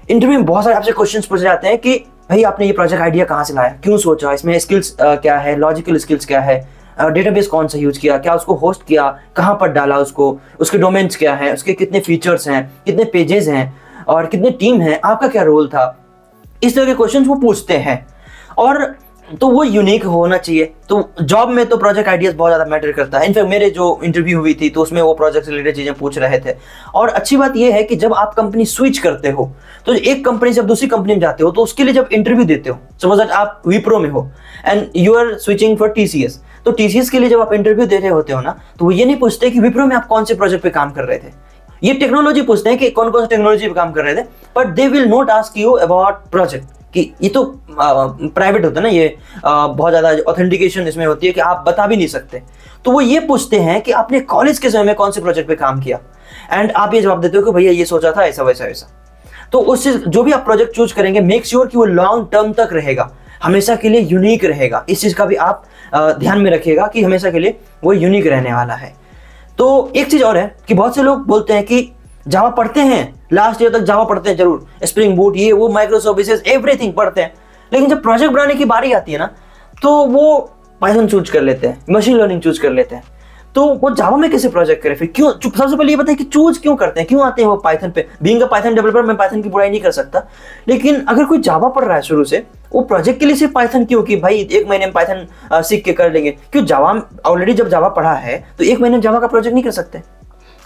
इंटरव्यू में बहुत सारे आपसे क्वेश्चंस पूछे जाते हैं कि भाई आपने ये प्रोजेक्ट आइडिया कहाँ से लाया, क्यों सोचा, इसमें स्किल्स क्या है, लॉजिकल स्किल्स क्या है, डेटाबेस कौन सा यूज किया, क्या उसको होस्ट किया, कहाँ पर डाला उसको, उसके डोमेन्स क्या है, उसके कितने फीचर्स हैं, कितने पेजेस हैं और कितने टीम हैं, आपका क्या रोल था। इस तरह के क्वेश्चंस वो पूछते हैं और तो वो यूनिक होना चाहिए। तो जॉब में तो प्रोजेक्ट आइडियाज बहुत ज़्यादा मैटर करता है। इनफैक्ट मेरे जो इंटरव्यू हुई थी तो उसमें वो प्रोजेक्ट से रिलेटेड चीज़ें पूछ रहे थे। और अच्छी बात ये है कि जब आप कंपनी स्विच करते हो तो एक कंपनी से आप दूसरी कंपनी में जाते हो तो उसके लिए जब इंटरव्यू देते हो, सपोज दैट आप विप्रो में हो and you are switching for TCS, तो टीसीएस के लिए जब आप इंटरव्यू दे रहे होते हो ना, तो वो ये नहीं पूछते कि विप्रो में आप कौन से प्रोजेक्ट पे काम कर रहे थे, ये टेक्नोलॉजी पूछते हैं कि कौन कौन सी टेक्नोलॉजी पे काम कर रहे थे, but they will not ask you about project कि ये तो प्राइवेट होता है ना, ये बहुत ज़्यादा ऑथेंटिकेशन इसमें होती है कि आप बता भी नहीं सकते। तो वो ये पूछते हैं कि आपने कॉलेज के समय में कौन से प्रोजेक्ट पे काम किया, एंड आप ये जवाब देते हो कि भैया ये सोचा था ऐसा वैसा वैसा। तो उससे जो भी आप प्रोजेक्ट चूज करेंगे, मेक श्योर कि वो लॉन्ग टर्म तक रहेगा, हमेशा के लिए यूनिक रहेगा। इस चीज़ का भी आप ध्यान में रखिएगा कि हमेशा के लिए वो यूनिक रहने वाला है। तो एक चीज़ और है कि बहुत से लोग बोलते हैं कि जावा पढ़ते हैं, लास्ट ईयर तक जावा पढ़ते हैं जरूर, स्प्रिंग बूट ये वो माइक्रो सर्विसेज एवरीथिंग पढ़ते हैं, लेकिन जब प्रोजेक्ट बनाने की बारी आती है ना तो वो पाइथन चूज कर लेते हैं, मशीन लर्निंग चूज कर लेते हैं। तो वो जावा में कैसे प्रोजेक्ट करें फिर, क्यों? सबसे पहले ये बताएं कि चूज क्यों करते हैं, क्यों आते हैं वो पाइथन पे। बीइंग अ पाइथन डेवलपर मैं पाइथन की बुराई नहीं कर सकता, लेकिन अगर कोई जावा पढ़ रहा है शुरू से, वो प्रोजेक्ट के लिए सिर्फ पाइथन क्यों, कि भाई एक महीने में पाइथन सीख के कर लेंगे। क्यों? जावा ऑलरेडी जब जावा पढ़ा है तो एक महीने में जावा का प्रोजेक्ट नहीं कर सकते?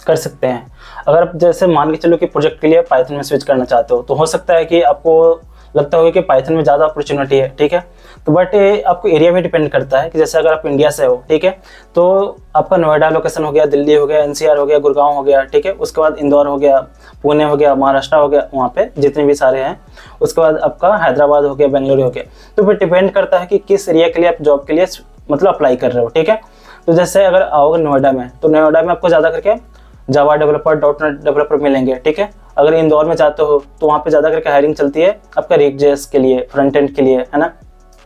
कर सकते हैं। अगर आप जैसे मान के चलो कि प्रोजेक्ट के लिए पाइथन में स्विच करना चाहते हो, तो हो सकता है कि आपको लगता होगा कि पाइथन में ज़्यादा अपॉर्चुनिटी है, ठीक है। तो बट आपको एरिया में डिपेंड करता है कि जैसे अगर आप इंडिया से हो, ठीक है, तो आपका नोएडा लोकेशन हो गया, दिल्ली हो गया, एनसीआर हो गया, गुड़गांव हो गया, ठीक है, उसके बाद इंदौर हो गया, पुणे हो गया, महाराष्ट्र हो गया, वहाँ पे जितने भी सारे हैं, उसके बाद आपका हैदराबाद हो गया, बेंगलुरु हो गया। तो फिर डिपेंड करता है कि किस एरिया के लिए आप जॉब के लिए मतलब अप्लाई कर रहे हो, ठीक है। तो जैसे अगर आओगे नोएडा में, तो नोएडा में आपको ज़्यादा करके जावा डेवलपर, डॉटनेट डेवलपर मिलेंगे, ठीक है। अगर इंदौर में जाते हो तो वहाँ पे ज़्यादा करके हायरिंग चलती है आपका रिएक्ट.जेएस के लिए, फ्रंट एंड के लिए, है ना।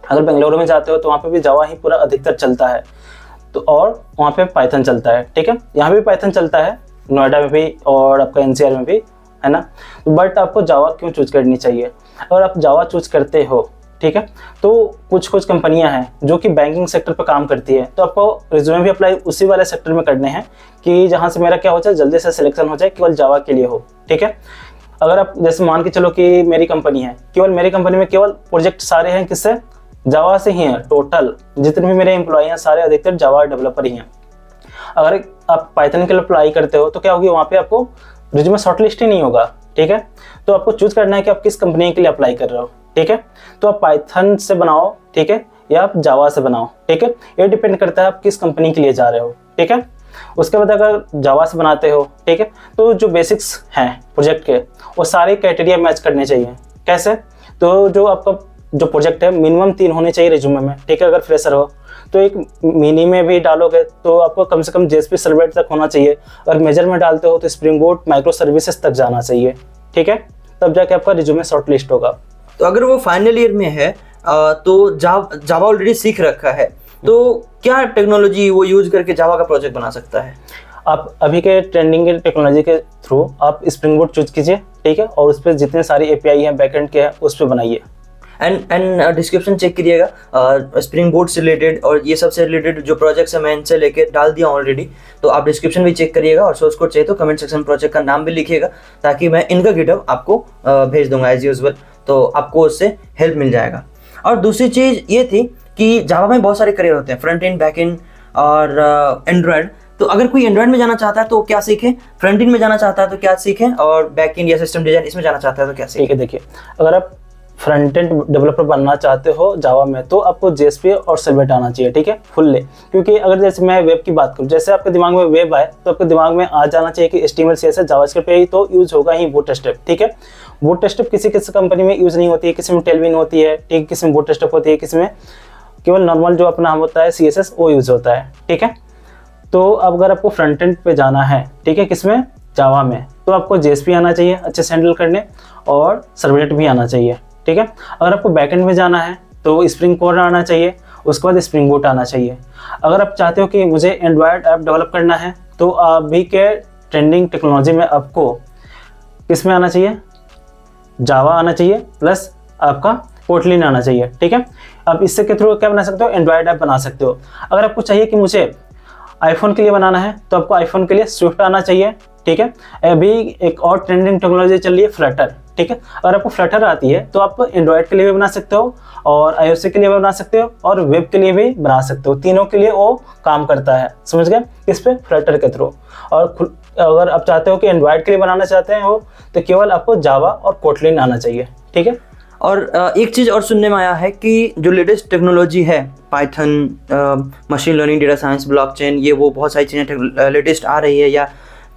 अगर बेंगलुरु में जाते हो तो वहाँ पे भी जावा ही पूरा अधिकतर चलता है, तो और वहाँ पे पाइथन चलता है, ठीक है। यहाँ भी पाइथन चलता है, नोएडा में भी और आपका एनसीआर में भी, है ना। बट आपको जावा क्यों चूज करनी चाहिए? अगर आप जावा चूज करते हो, ठीक है, तो कुछ कुछ कंपनियां हैं जो कि बैंकिंग सेक्टर पर काम करती है, तो आपको रिज्यूमे भी अप्लाई उसी वाले सेक्टर में करने हैं कि जहां से मेरा क्या हो जाए, जल्दी से सिलेक्शन हो जाए, केवल जावा के लिए हो, ठीक है। अगर आप जैसे मान के चलो कि मेरी कंपनी है, केवल मेरी कंपनी में केवल प्रोजेक्ट सारे हैं किससे, जावा से ही हैं। टोटल जितने भी मेरे एम्प्लॉय हैं सारे अधिकतर जावा डेवलपर ही हैं। अगर आप पाइथन के लिए अप्लाई करते हो तो क्या होगी, वहाँ पे आपको रिज्यूमे शॉर्टलिस्ट ही नहीं होगा, ठीक है। तो आपको चूज करना है कि आप किस कंपनी के लिए अप्लाई कर रहे हो, ठीक है। तो आप पाइथन से बनाओ, ठीक है, या आप जावा से बनाओ, ठीक है। ये डिपेंड करता है आप किस कंपनी के लिए जा रहे हो, ठीक है। उसके बाद अगर जावा से बनाते हो, ठीक है, तो जो बेसिक्स हैं प्रोजेक्ट के वो सारे क्राइटेरिया मैच करने चाहिए। कैसे? तो जो आपका जो प्रोजेक्ट है मिनिमम 3 होने चाहिए रिज्यूमे में, ठीक है। अगर फ्रेशर हो तो एक मिनी में भी डालोगे तो आपको कम से कम जेएसपी सर्वलेट तक होना चाहिए। अगर मेजर में डालते हो तो स्प्रिंग बूट, माइक्रो सर्विसेज तक जाना चाहिए, ठीक है, तब जाके आपका रिज्यूमे शॉर्ट लिस्ट होगा। तो अगर वो फाइनल ईयर में है तो जावा ऑलरेडी सीख रखा है, तो क्या टेक्नोलॉजी वो यूज करके जावा का प्रोजेक्ट बना सकता है? आप अभी के ट्रेंडिंग के टेक्नोलॉजी के थ्रू आप स्प्रिंग बूट चूज कीजिए, ठीक है, और उस पर जितने सारी एपीआई हैं बैकएंड के हैं उस पर बनाइए। एंड डिस्क्रिप्शन चेक करिएगा, स्प्रिंग बूट से रिलेटेड और ये सबसे रिलेटेड जो प्रोजेक्ट्स है मैं इनसे लेके डाल दिया ऑलरेडी, तो आप डिस्क्रिप्शन भी चेक करिएगा और सोर्स कोड चाहिए तो कमेंट सेक्शन प्रोजेक्ट का नाम भी लिखिएगा ताकि मैं इनका गिटहब आपको भेज दूंगा एज यूजुअल, तो आपको उससे हेल्प मिल जाएगा। और दूसरी चीज़ ये थी कि जावा में बहुत सारे करियर होते हैं, फ्रंट एंड, बैक एंड और एंड्रॉयड। तो अगर कोई एंड्रॉयड में जाना चाहता है तो क्या सीखें, फ्रंट एंड में जाना चाहता है तो क्या सीखें, और बैक एंड या सिस्टम डिजाइन इसमें जाना चाहता है तो क्या सीखें? ठीक है, देखिए, अगर आप फ्रंट एंड डेवलपर बनना चाहते हो जावा में तो आपको जेएसपी और सर्वलेट आना चाहिए, ठीक है, फुल्ली। क्योंकि अगर जैसे मैं वेब की बात करूँ, जैसे आपके दिमाग में वेब आए तो आपके दिमाग में आ जाना चाहिए कि HTML CSS जावास्क्रिप्ट पे ही तो यूज होगा ही बूटस्ट्रैप, ठीक है। बूटस्ट्रैप किसी किसी कंपनी में यूज नहीं होती है, किसी में टेलविन होती है, ठीक है, किसी में बूटस्ट्रैप होती है, किसी में केवल नॉर्मल जो अपना होता है CSS वो यूज होता है, ठीक है। तो अब अगर आपको फ्रंट एंड पे जाना है, ठीक है, किसमें, जावा में, तो आपको जेएसपी आना चाहिए अच्छे से हैंडल करने और सर्वलेट भी आना चाहिए, ठीक है। अगर आपको बैकएंड में जाना है तो स्प्रिंग कोर आना चाहिए, उसके बाद स्प्रिंग बूट आना चाहिए। अगर आप चाहते हो कि मुझे एंड्रॉयड ऐप डेवलप करना है तो अभी के ट्रेंडिंग टेक्नोलॉजी में आपको किस में आना चाहिए, जावा आना चाहिए प्लस आपका कोटलिन आना चाहिए, ठीक है। अब इससे के थ्रू क्या बना सकते हो, एंड्रॉयड ऐप बना सकते हो। अगर आपको चाहिए कि मुझे आईफोन के लिए बनाना है तो आपको आईफोन के लिए स्विफ्ट आना चाहिए, ठीक है। अभी एक और ट्रेंडिंग टेक्नोलॉजी चल रही है फ्लटर, ठीक है। अगर आपको फ्लटर आती है तो आप एंड्रॉयड के लिए भी बना सकते हो और iOS के लिए भी बना सकते हो और वेब के लिए भी बना सकते हो, तीनों के लिए वो काम करता है, समझ गए, इस पे फ्लटर के थ्रू। और अगर आप चाहते हो कि एंड्रॉयड के लिए बनाना चाहते हैं हो तो केवल आपको जावा और कोटलिन आना चाहिए, ठीक है। और एक चीज़ और सुनने में आया है कि जो लेटेस्ट टेक्नोलॉजी है, Python, machine learning, data science, blockchain, ये वो बहुत सारी चीज़ें लेटेस्ट आ रही है, या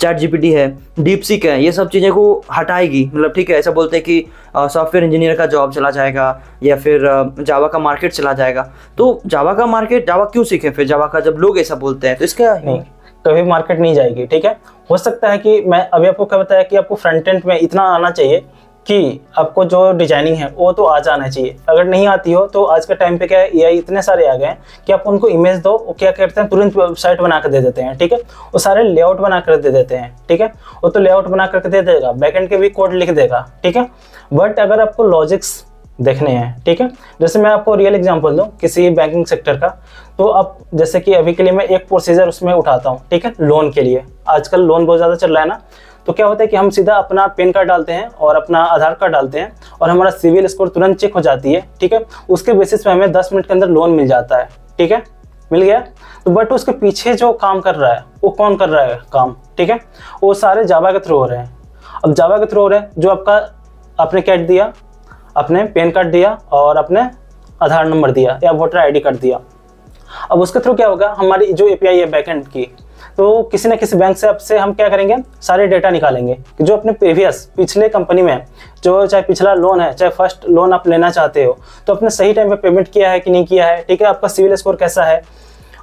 चैट जीपीटी है, डीपसीक है, ये सब चीज़ें को हटाएगी, मतलब ठीक है, ऐसा बोलते हैं कि सॉफ्टवेयर इंजीनियर का जॉब चला जाएगा या फिर जावा का मार्केट चला जाएगा। तो जावा का मार्केट, जावा क्यों सीखे फिर जावा का, जब लोग ऐसा बोलते हैं तो इसका नहीं, कभी मार्केट नहीं जाएगी, ठीक है। हो सकता है कि मैं अभी आपको क्या बताया कि आपको फ्रंट एंड में इतना आना चाहिए कि आपको जो डिजाइनिंग है वो तो आ जाना चाहिए। अगर नहीं आती हो तो आज के टाइम पे क्या है, एआई इतने सारे आ गए हैं कि आप उनको इमेज दो, वो क्या करते हैं, तुरंत वेबसाइट बना कर दे देते हैं, ठीक है। वो सारे लेआउट बना कर दे देते हैं, ठीक है। वो तो लेआउट बना करके दे देगा, बैकएंड के भी कोड लिख देगा, ठीक है। बट अगर आपको लॉजिक्स देखने हैं, ठीक है, जैसे मैं आपको रियल एग्जांपल दूं किसी बैंकिंग सेक्टर का, तो अब जैसे कि अभी के लिए मैं एक प्रोसीजर उसमें उठाता हूँ, ठीक है, लोन के लिए। आजकल लोन बहुत ज़्यादा चल रहा है ना, तो क्या होता है कि हम सीधा अपना पैन कार्ड डालते हैं और अपना आधार कार्ड डालते हैं और हमारा सिविल स्कोर तुरंत चेक हो जाती है, ठीक है। उसके बेसिस पे हमें 10 मिनट के अंदर लोन मिल जाता है, ठीक है, मिल गया। तो बट उसके पीछे जो काम कर रहा है वो कौन कर रहा है काम, ठीक है, वो सारे जावा के थ्रू हो रहे हैं। अब जावा के थ्रू हो रहे हैं, जो आपका आपने कैट दिया, अपने पैन कार्ड दिया और अपने आधार नंबर दिया या वोटर ID कार्ड दिया। अब उसके थ्रू क्या होगा, हमारी जो API है बैकएंड की, तो किसी न किसी बैंक से आपसे हम क्या करेंगे, सारे डेटा निकालेंगे कि जो अपने पिछले कंपनी में जो चाहे पिछला लोन है, चाहे फर्स्ट लोन आप लेना चाहते हो, तो अपने सही टाइम पे पेमेंट किया है कि नहीं किया है, ठीक है, आपका सिविल स्कोर कैसा है।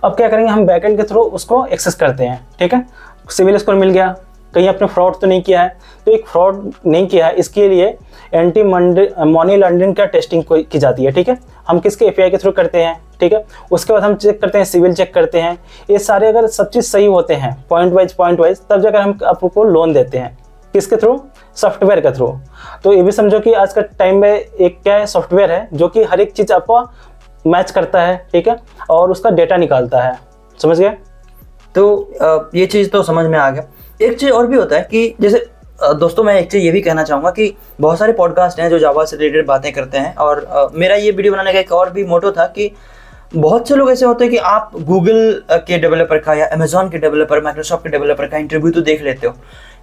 अब क्या करेंगे, हम बैकएंड के थ्रू उसको एक्सेस करते हैं, ठीक है। सिविल स्कोर मिल गया, कहीं आपने फ्रॉड तो नहीं किया है, तो एक फ्रॉड नहीं किया है इसके लिए एंटी मनी लॉन्ड्रिंग का टेस्टिंग की जाती है, ठीक है। हम किसके API के थ्रू करते हैं, ठीक है। उसके बाद हम चेक करते हैं, सिविल चेक करते हैं, ये सारे अगर सब चीज़ सही होते हैं पॉइंट वाइज तब जाकर हम आपको लोन देते हैं, किसके थ्रू, सॉफ्टवेयर के थ्रू। तो ये भी समझो कि आज का टाइम में एक क्या है, सॉफ्टवेयर है जो कि हर एक चीज़ आपको मैच करता है, ठीक है, और उसका डेटा निकालता है, समझ गए। तो ये चीज़ तो समझ में आ गया। एक चीज़ और भी होता है कि जैसे दोस्तों, मैं एक चीज़ ये भी कहना चाहूँगा कि बहुत सारे पॉडकास्ट हैं जो जावा से रिलेटेड बातें करते हैं, और मेरा ये वीडियो बनाने का एक और भी मोटो था कि बहुत से लोग ऐसे होते हैं कि आप गूगल के डेवलपर का या अमेजॉन के डेवलपर, माइक्रोसॉफ्ट के डेवलपर का इंटरव्यू तो देख लेते हो,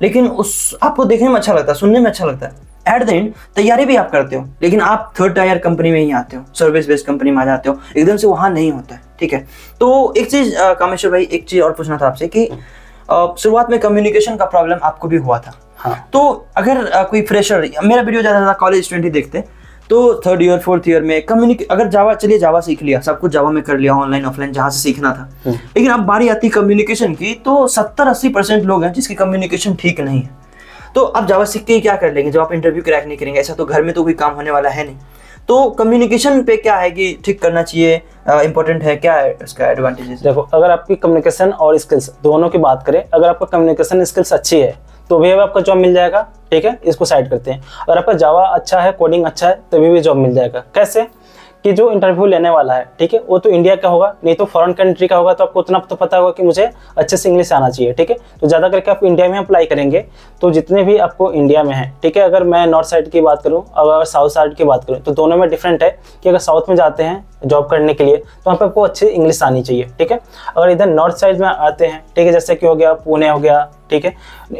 लेकिन उस आपको देखने में अच्छा लगता है, सुनने में अच्छा लगता है, एट द एंड तैयारी भी आप करते हो, लेकिन आप थर्ड टायर कंपनी में ही आते हो, सर्विस बेस्ड कंपनी में आ जाते हो, एकदम से वहाँ नहीं होता है, ठीक है। तो एक चीज़ कामेश्वर भाई, एक चीज़ और पूछना था आपसे कि शुरुआत में कम्युनिकेशन का प्रॉब्लम आपको भी हुआ था। हाँ। तो अगर कोई फ्रेशर, मेरा वीडियो ज़्यादा कॉलेज स्टूडेंट ही देखते हैं, तो थर्ड ईयर फोर्थ ईयर में अगर जावा सीख लिया, सब कुछ जावा में कर लिया, ऑनलाइन ऑफलाइन जहाँ से सीखना था, लेकिन अब बारी आती कम्युनिकेशन की, तो 70-80% लोग हैं जिसकी कम्युनिकेशन ठीक नहीं है। तो आप जावा सीख के क्या कर लेंगे जब आप इंटरव्यू क्रैक नहीं करेंगे, ऐसा तो घर में तो कोई काम होने वाला है नहीं। तो कम्युनिकेशन पे क्या है कि ठीक करना चाहिए, इंपॉर्टेंट है, क्या है इसका एडवांटेजेस? देखो, अगर आपकी कम्युनिकेशन और स्किल्स दोनों की बात करें, अगर आपका कम्युनिकेशन स्किल्स अच्छी है तो भी आपका जॉब मिल जाएगा, ठीक है, इसको साइड करते हैं। अगर आपका जावा अच्छा है, कोडिंग अच्छा है, तभी भी जॉब मिल जाएगा। कैसे कि जो इंटरव्यू लेने वाला है, ठीक है, वो तो इंडिया का होगा, नहीं तो फॉरेन कंट्री का होगा, तो आपको उतना तो पता होगा कि मुझे अच्छे से इंग्लिश आना चाहिए, ठीक है। तो ज़्यादा करके आप इंडिया में अप्लाई करेंगे, तो जितने भी आपको इंडिया में हैं, ठीक है, अगर मैं नॉर्थ साइड की बात करूँ, अगर साउथ साइड की बात करूँ, तो दोनों में डिफरेंट है कि अगर साउथ में जाते हैं जॉब करने के लिए तो वहाँ पर आपको अच्छी इंग्लिश आनी चाहिए, ठीक है। अगर इधर नॉर्थ साइड में आते हैं, ठीक है, जैसे कि हो गया पुणे हो गया, ठीक है,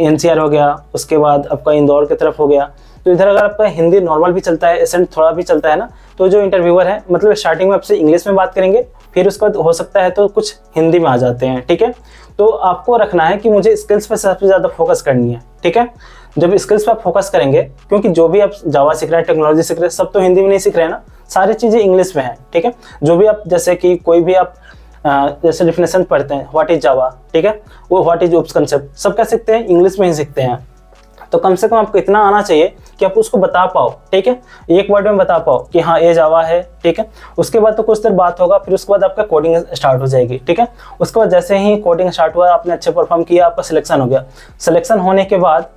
NCR हो गया, उसके बाद आपका इंदौर की तरफ हो गया, तो इधर अगर आपका हिंदी नॉर्मल भी चलता है, एसेंट थोड़ा भी चलता है ना, तो जो इंटरव्यूअर है मतलब स्टार्टिंग में आपसे इंग्लिश में बात करेंगे, फिर उसके बाद हो सकता है तो कुछ हिंदी में आ जाते हैं, ठीक है। तो आपको रखना है कि मुझे स्किल्स पर सबसे ज़्यादा फोकस करनी है, ठीक है। जब स्किल्स पर आप फोकस करेंगे, क्योंकि जो भी आप जावा सीख रहे हैं, टेक्नोलॉजी सीख रहे हैं, सब तो हिंदी में नहीं सीख रहे हैं ना, सारी चीज़ें इंग्लिश में हैं, ठीक है। जो भी आप, जैसे कि कोई भी आप जैसे डिफिनेशन पढ़ते हैं, व्हाट इज जावा, ठीक है, वो व्हाट इज ओप्स कंसेप्ट, सब क्या सीखते हैं, इंग्लिश में ही सीखते हैं। तो कम से कम आपको इतना आना चाहिए कि आप उसको बता पाओ, ठीक है, एक वर्ड में बता पाओ कि हाँ ये जावा है, ठीक है। उसके बाद तो कुछ देर बात होगा, फिर उसके बाद आपका कोडिंग स्टार्ट हो जाएगी, ठीक है। उसके बाद जैसे ही कोडिंग स्टार्ट हुआ, आपने अच्छे परफॉर्म किया, आपका सिलेक्शन हो गया, सिलेक्शन होने के बाद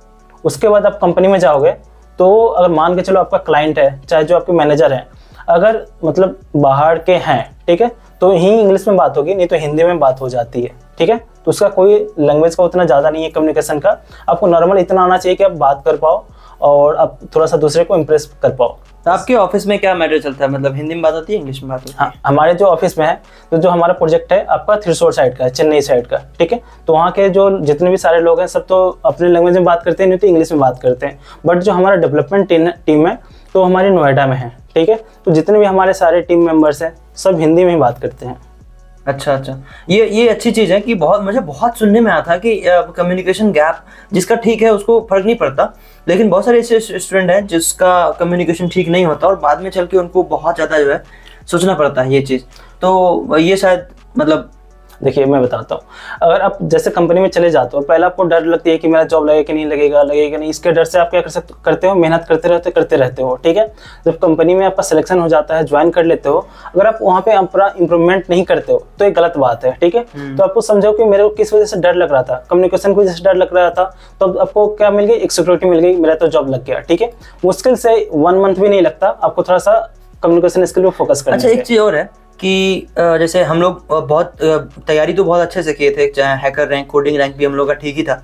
उसके बाद आप कंपनी में जाओगे, तो अगर मान के चलो आपका क्लाइंट है, चाहे जो आपके मैनेजर हैं, अगर मतलब बाहर के हैं, ठीक है, तो ही इंग्लिश में बात होगी, नहीं तो हिंदी में बात हो जाती है, ठीक है। तो उसका कोई लैंग्वेज का उतना ज़्यादा नहीं है कम्युनिकेशन का, आपको नॉर्मल इतना आना चाहिए कि आप बात कर पाओ और आप थोड़ा सा दूसरे को इम्प्रेस कर पाओ। तो आपके ऑफिस में क्या मैटर चलता है, मतलब हिंदी में बात होती है, इंग्लिश में बात होती है? हाँ, हमारे जो ऑफिस में है, तो जो हमारा प्रोजेक्ट है आपका थ्रिसोर साइड का है, चेन्नई साइड का, ठीक है। तो वहाँ के जो जितने भी सारे लोग हैं सब तो अपने लैंग्वेज में बात करते हैं, नहीं तो इंग्लिश में बात करते हैं। बट जो हमारा डेवलपमेंट टीम है तो हमारी नोएडा में है, ठीक है। तो जितने भी हमारे सारे टीम मेंबर्स हैं सब हिंदी में ही बात करते हैं। अच्छा अच्छा, ये अच्छी चीज़ है कि मुझे बहुत सुनने में आया था कि कम्युनिकेशन गैप जिसका ठीक है उसको फर्क नहीं पड़ता, लेकिन बहुत सारे ऐसे स्टूडेंट हैं जिसका कम्युनिकेशन ठीक नहीं होता और बाद में चल के उनको बहुत ज़्यादा जो है सोचना पड़ता है ये चीज़। तो ये शायद मतलब देखिए मैं बताता हूँ, अगर आप जैसे कंपनी में चले जाते हो, पहले आपको डर लगती है कि मेरा जॉब लगेगा कि नहीं लगेगा नहीं, इसके डर से आप क्या करते हो, मेहनत करते रहते हो, ठीक है। जब कंपनी में आपका सिलेक्शन हो जाता है, ज्वाइन कर लेते हो, अगर आप वहाँ पे अपना इंप्रूवमेंट नहीं करते हो तो ये गलत बात है, ठीक है। तो आपको समझो कि मेरे को किस वजह से डर लग रहा था, कम्युनिकेशन की वजह से डर लग रहा था, तो अब आपको क्या मिल गई, एक सिक्योरिटी मिल गई, मेरा तो जॉब लग गया, ठीक है। मुश्किल से 1 मंथ भी नहीं लगता, आपको थोड़ा सा कम्युनिकेशन स्किल पे फोकस करना। अच्छा, एक चीज़ और है कि जैसे हम लोग बहुत तैयारी तो बहुत अच्छे से किए थे, चाहे हैकर रैंक, कोडिंग रैंक भी हम लोग का ठीक ही था,